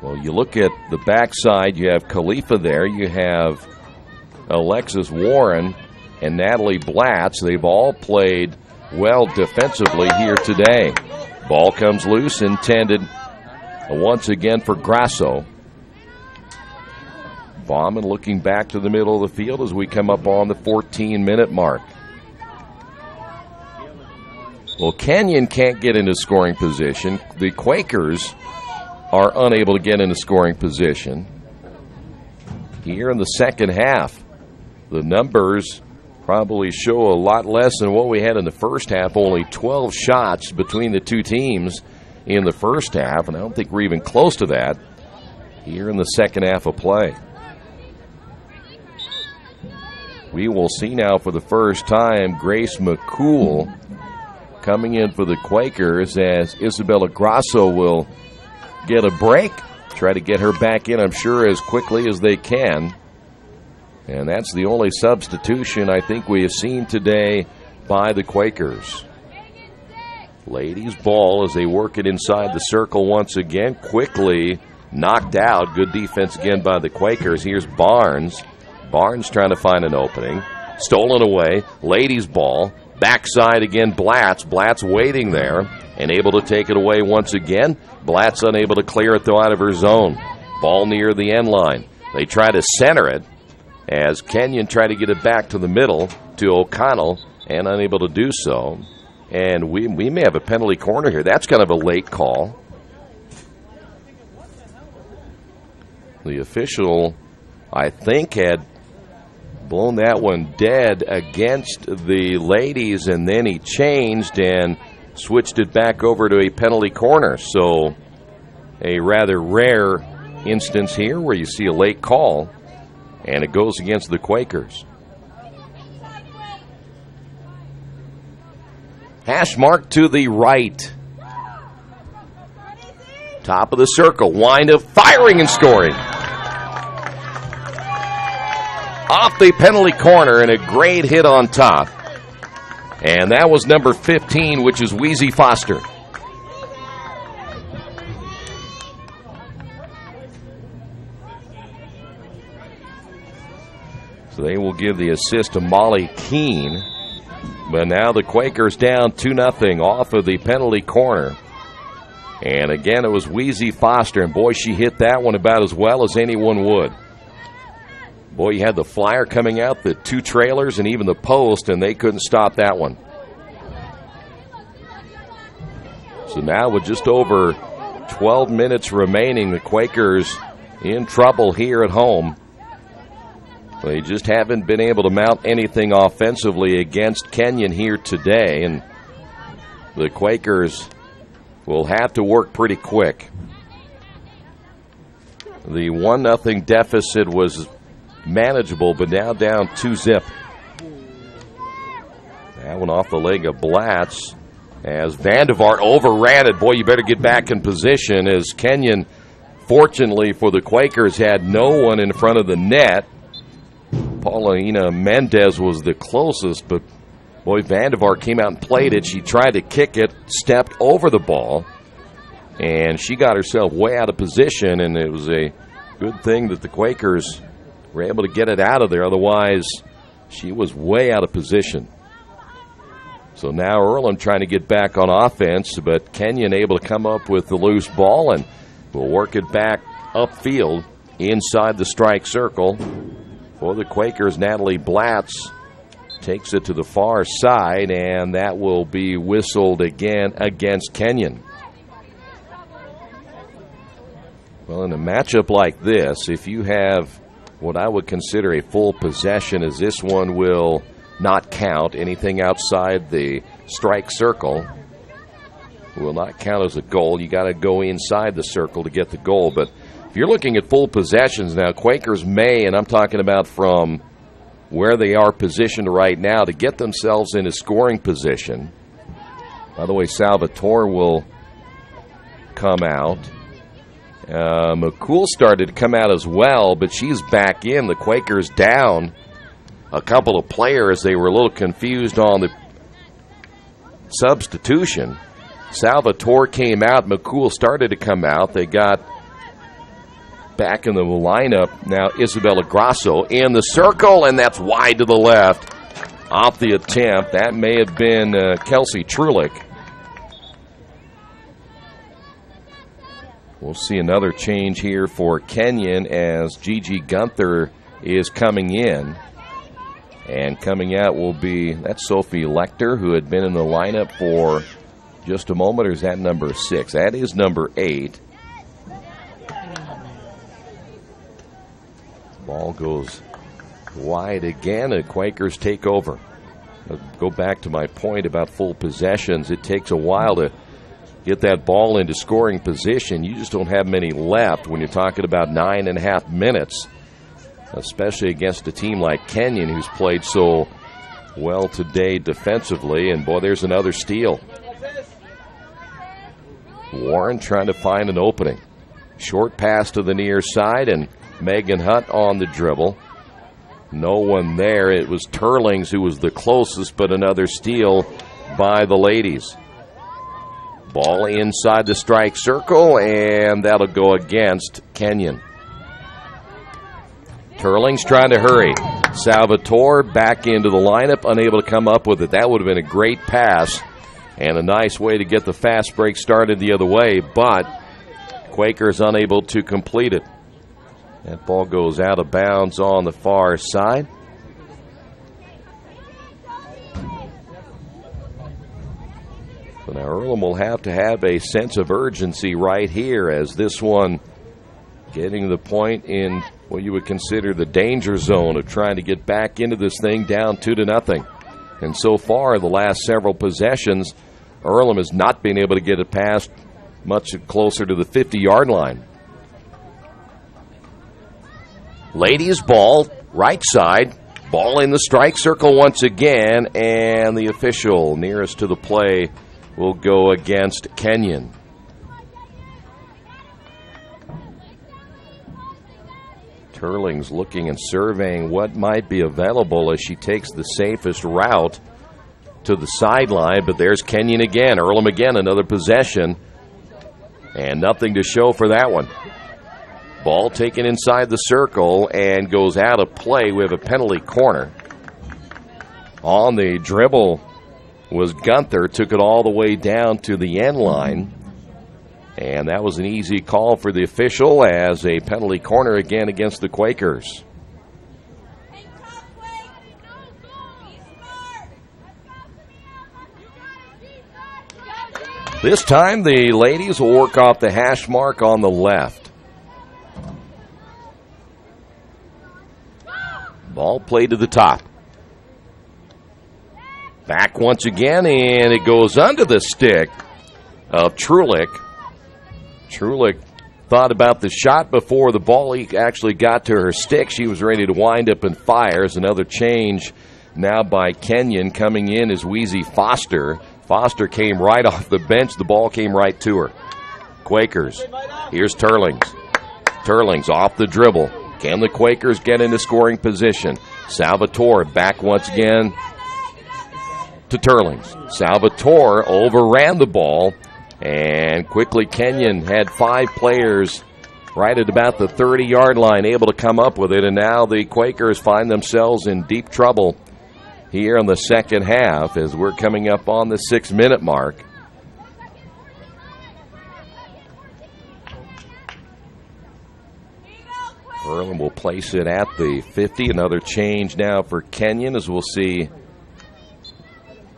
Well, you look at the backside, you have Khalifa there. You have Alexis Warren and Natalie Blatz. They've all played well defensively here today. Ball comes loose, intended once again for Grasso. Bauman looking back to the middle of the field as we come up on the 14-minute mark. Well, Kenyon can't get into scoring position. The Quakers are unable to get into scoring position. Here in the second half, the numbers probably show a lot less than what we had in the first half. Only 12 shots between the two teams in the first half, and I don't think we're even close to that here in the second half of play. We will see now for the first time Grace McCool coming in for the Quakers as Isabella Grasso will get a break. Try to get her back in, I'm sure, as quickly as they can. And that's the only substitution I think we have seen today by the Quakers. Ladies ball as they work it inside the circle once again. Quickly knocked out. Good defense again by the Quakers. Here's Barnes. Barnes trying to find an opening. Stolen away. Ladies ball. Backside again, Blatz. Blatz waiting there and able to take it away once again. Blatz unable to clear it, though, out of her zone. Ball near the end line. They try to center it as Kenyon tried to get it back to the middle to O'Connell and unable to do so. And we may have a penalty corner here. That's kind of a late call. The official, I think, had blown that one dead against the ladies, and then he changed and switched it back over to a penalty corner. So a rather rare instance here where you see a late call, and it goes against the Quakers. Hash mark to the right. Top of the circle. Wind of firing and scoring. Off the penalty corner and a great hit on top. And that was number 15, which is Wheezy Foster. So they will give the assist to Molly Keene. But now the Quakers down 2-0 off of the penalty corner. And again, it was Wheezy Foster. And boy, she hit that one about as well as anyone would. Boy, you had the flyer coming out, the two trailers, and even the post, and they couldn't stop that one. So now with just over 12 minutes remaining, the Quakers in trouble here at home. They just haven't been able to mount anything offensively against Kenyon here today, and the Quakers will have to work pretty quick. The 1-0 deficit was manageable, but now down 2-0. That one off the leg of Blatz as Vandevart overran it. Boy, you better get back in position as Kenyon, fortunately for the Quakers, had no one in front of the net. Paulina Mendez was the closest, but boy, Vandevart came out and played it. She tried to kick it, stepped over the ball, and she got herself way out of position, and it was a good thing that the Quakers were able to get it out of there. Otherwise, she was way out of position. So now Earlham trying to get back on offense, but Kenyon able to come up with the loose ball and will work it back upfield inside the strike circle. For the Quakers, Natalie Blatz takes it to the far side, and that will be whistled again against Kenyon. Well, in a matchup like this, if you have what I would consider a full possession, as this one will not count. Anything outside the strike circle will not count as a goal. You got to go inside the circle to get the goal. But if you're looking at full possessions now, Quakers may, and I'm talking about from where they are positioned right now, to get themselves in a scoring position. By the way, Salvatore will come out. McCool started to come out as well, but she's back in. The Quakers down a couple of players. They were a little confused on the substitution. Salvatore came out. McCool started to come out. They got back in the lineup. Now Isabella Grasso in the circle, and that's wide to the left. Off the attempt. That may have been Kelsey Trulick. We'll see another change here for Kenyon as Gigi Gunther is coming in. And coming out will be, that's Sophie Lecter, who had been in the lineup for just a moment, or is that number 6? That is number 8. Ball goes wide again, and Quakers take over. I'll go back to my point about full possessions. It takes a while to get that ball into scoring position. You just don't have many left when you're talking about 9.5 minutes, especially against a team like Kenyon, who's played so well today defensively. And, boy, there's another steal. Warren trying to find an opening. Short pass to the near side, and Megan Hunt on the dribble. No one there. It was Turlings who was the closest, but another steal by the ladies. Ball inside the strike circle, and that'll go against Kenyon. Turlings trying to hurry. Salvatore back into the lineup, unable to come up with it. That would have been a great pass and a nice way to get the fast break started the other way, but Quakers unable to complete it. That ball goes out of bounds on the far side. So now Earlham will have to have a sense of urgency right here, as this one getting to the point in what you would consider the danger zone of trying to get back into this thing down 2-0. And so far, the last several possessions, Earlham has not been able to get it past much closer to the 50-yard line. Ladies ball, right side. Ball in the strike circle once again, and the official nearest to the play will go against Kenyon. Turlings looking and surveying what might be available as she takes the safest route to the sideline, but there's Kenyon again. Earlham again, another possession, and nothing to show for that one. Ball taken inside the circle and goes out of play. We have a penalty corner. On the dribble was Gunther, took it all the way down to the end line. And that was an easy call for the official as a penalty corner again against the Quakers. This time the ladies will work off the hash mark on the left. Ball played to the top. Back once again, and it goes under the stick of Trulick. Trulick thought about the shot before the ball actually got to her stick. She was ready to wind up and fires. Another change now by Kenyon. Coming in is Wheezy Foster. Foster came right off the bench. The ball came right to her. Quakers. Here's Turlings. Turlings off the dribble. Can the Quakers get into scoring position? Salvatore back once again to Turlings. Salvatore overran the ball, and quickly Kenyon had 5 players right at about the 30-yard line able to come up with it, and now the Quakers find themselves in deep trouble here in the second half as we're coming up on the 6-minute mark. Earlham will place it at the 50. Another change now for Kenyon as we'll see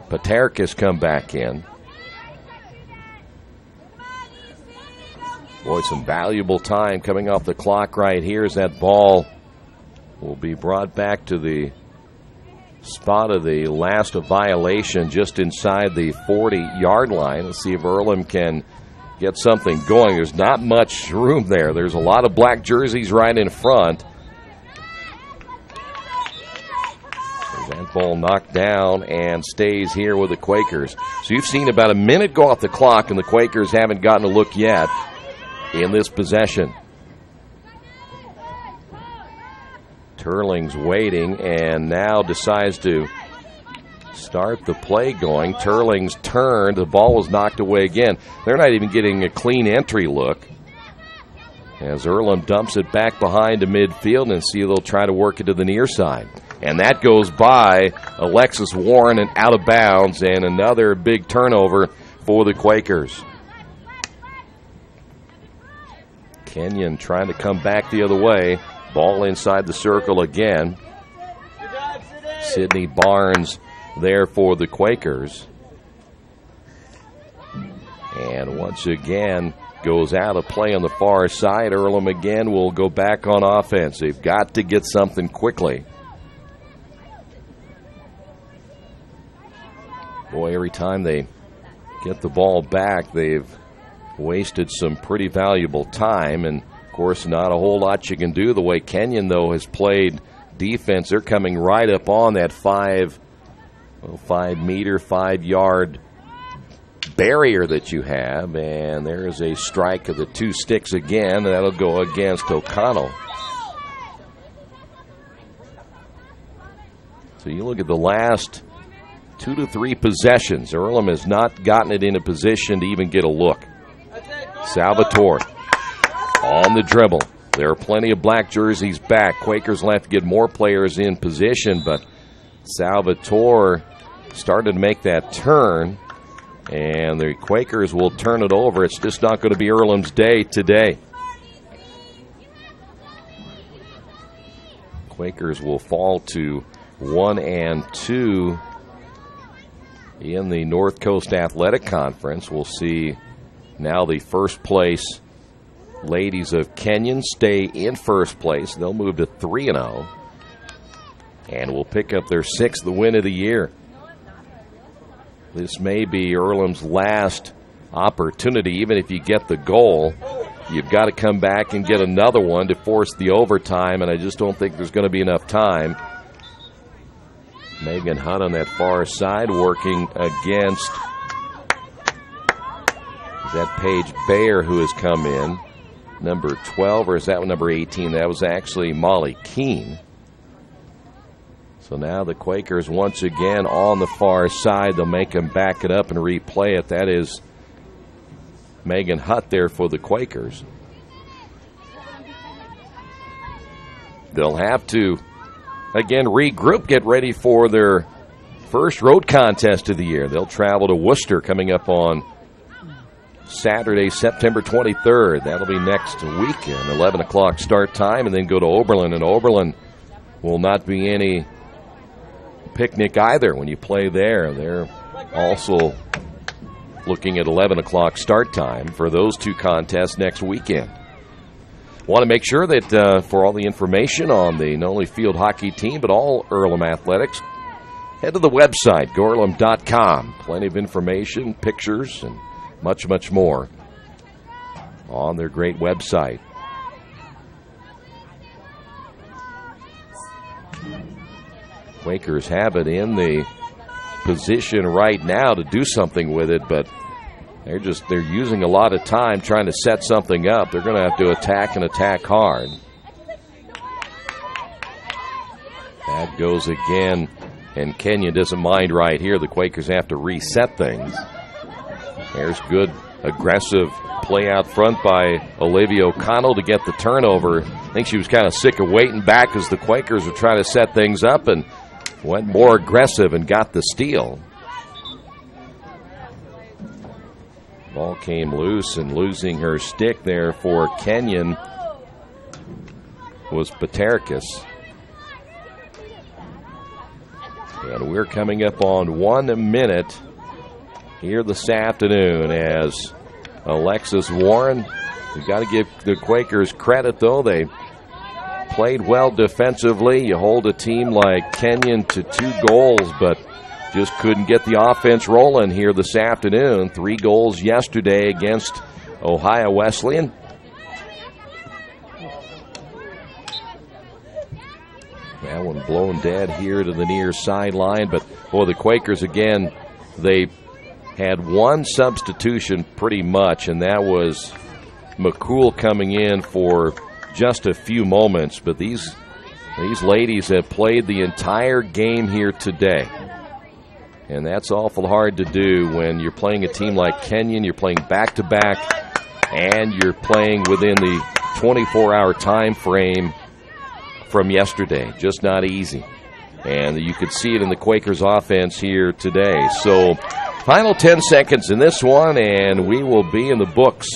Paterkas come back in. Boy, some valuable time coming off the clock right here as that ball will be brought back to the spot of the last violation just inside the 40-yard line. Let's see if Earlham can get something going. There's not much room there. There's a lot of black jerseys right in front. That ball knocked down and stays here with the Quakers. So you've seen about a minute go off the clock, and the Quakers haven't gotten a look yet in this possession. Turlings waiting and now decides to start the play going. Turling's turned. The ball was knocked away again. They're not even getting a clean entry look. As Earlham dumps it back behind to midfield, and see they'll try to work it to the near side. And that goes by Alexis Warren and out of bounds, and another big turnover for the Quakers. Kenyon trying to come back the other way. Ball inside the circle again. Sydney Barnes there for the Quakers. And once again, goes out of play on the far side. Earlham again will go back on offense. They've got to get something quickly. Boy, every time they get the ball back, they've wasted some pretty valuable time. And, of course, not a whole lot you can do. The way Kenyon, though, has played defense, they're coming right up on that 5-meter, 5-yard barrier that you have, and there is a strike of the 2 sticks again, and that'll go against O'Connell. So you look at the last 2 to 3 possessions. Earlham has not gotten it in a position to even get a look. Salvatore on the dribble. There are plenty of black jerseys back. Quakers will have to get more players in position, but Salvatore started to make that turn, and the Quakers will turn it over. It's just not going to be Earlham's day today. Quakers will fall to 1-2 in the North Coast Athletic Conference. We'll see now the first place ladies of Kenyon stay in first place. They'll move to 3-0 and will pick up their 6th win of the year. This may be Earlham's last opportunity. Even if you get the goal, you've got to come back and get another one to force the overtime, and I just don't think there's going to be enough time. Megan Hunt on that far side working against, is that Paige Bayer who has come in, number 12, or is that number 18? That was actually Molly Keene. So now the Quakers once again on the far side. They'll make them back it up and replay it. That is Megan Hutt there for the Quakers. They'll have to, again, regroup, get ready for their first road contest of the year. They'll travel to Worcester coming up on Saturday, September 23rd. That'll be next weekend, 11 o'clock start time, and then go to Oberlin. And Oberlin will not be any picnic either when you play there. They're also looking at 11 o'clock start time for those 2 contests next weekend. Want to make sure that for all the information on the not only field hockey team but all Earlham athletics, head to the website, goearlham.com. Plenty of information, pictures, and much, much more on their great website. Quakers have it in the position right now to do something with it, but they're using a lot of time trying to set something up. They're going to have to attack and attack hard. That goes again, and Kenyon doesn't mind right here. The Quakers have to reset things. There's good aggressive play out front by Olivia O'Connell to get the turnover. I think she was kind of sick of waiting back as the Quakers were trying to set things up, and went more aggressive and got the steal. Ball came loose, and losing her stick there for Kenyon was Paterkis. And we're coming up on 1 minute here this afternoon as Alexis Warren, we've got to give the Quakers credit, though. They played well defensively. You hold a team like Kenyon to 2 goals, but just couldn't get the offense rolling here this afternoon. 3 goals yesterday against Ohio Wesleyan. That one blown dead here to the near sideline, but boy, the Quakers again, they had 1 substitution pretty much, and that was McCool coming in for just a few moments, but these ladies have played the entire game here today. And that's awful hard to do when you're playing a team like Kenyon. You're playing back-to-back, and you're playing within the 24-hour time frame from yesterday. Just not easy. And you could see it in the Quakers' offense here today. So, final 10 seconds in this one, and we will be in the books.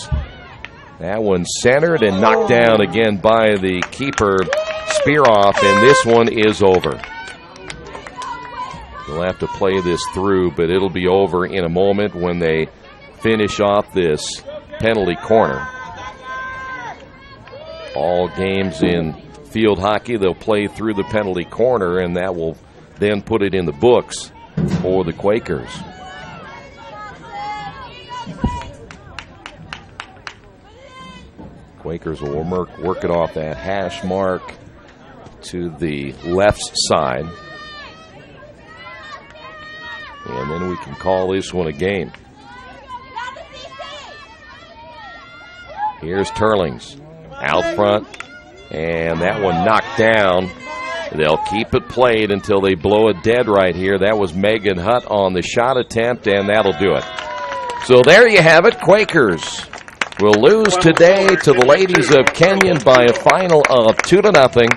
That one centered and knocked down again by the keeper, Spearoff, and this one is over. They'll have to play this through, but it'll be over in a moment when they finish off this penalty corner. All games in field hockey, they'll play through the penalty corner, and that will then put it in the books for the Quakers. Quakers will work it off that hash mark to the left side. And then we can call this one a game. Here's Turlings out front, and that one knocked down. They'll keep it played until they blow it dead right here. That was Megan Hutt on the shot attempt, and that'll do it. So there you have it. Quakers will lose today to the ladies of Kenyon by a final of 2-0.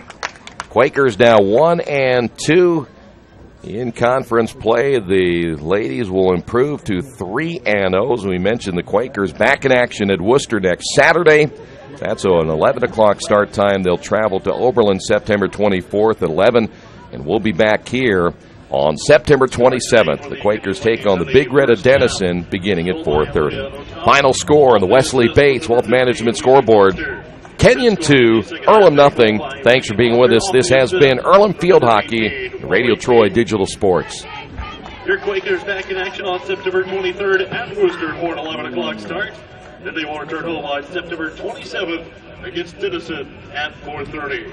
Quakers now 1-2 in conference play. The ladies will improve to 3-0. As we mentioned, the Quakers back in action at Worcester next Saturday. That's an 11 o'clock start time. They'll travel to Oberlin September 24th at 11, and we'll be back here on September 27th. The Quakers take on the Big Red of Denison beginning at 4:30. Final score on the Wesley Bates Wealth Management scoreboard: Kenyon 2, Earlham 0. Thanks for being with us. This has been Earlham Field Hockey, Radio Troy Digital Sports. Your Quakers back in action on September 23rd at Worcester for an 11 o'clock start. Then they will return home on September 27th against Denison at 4:30.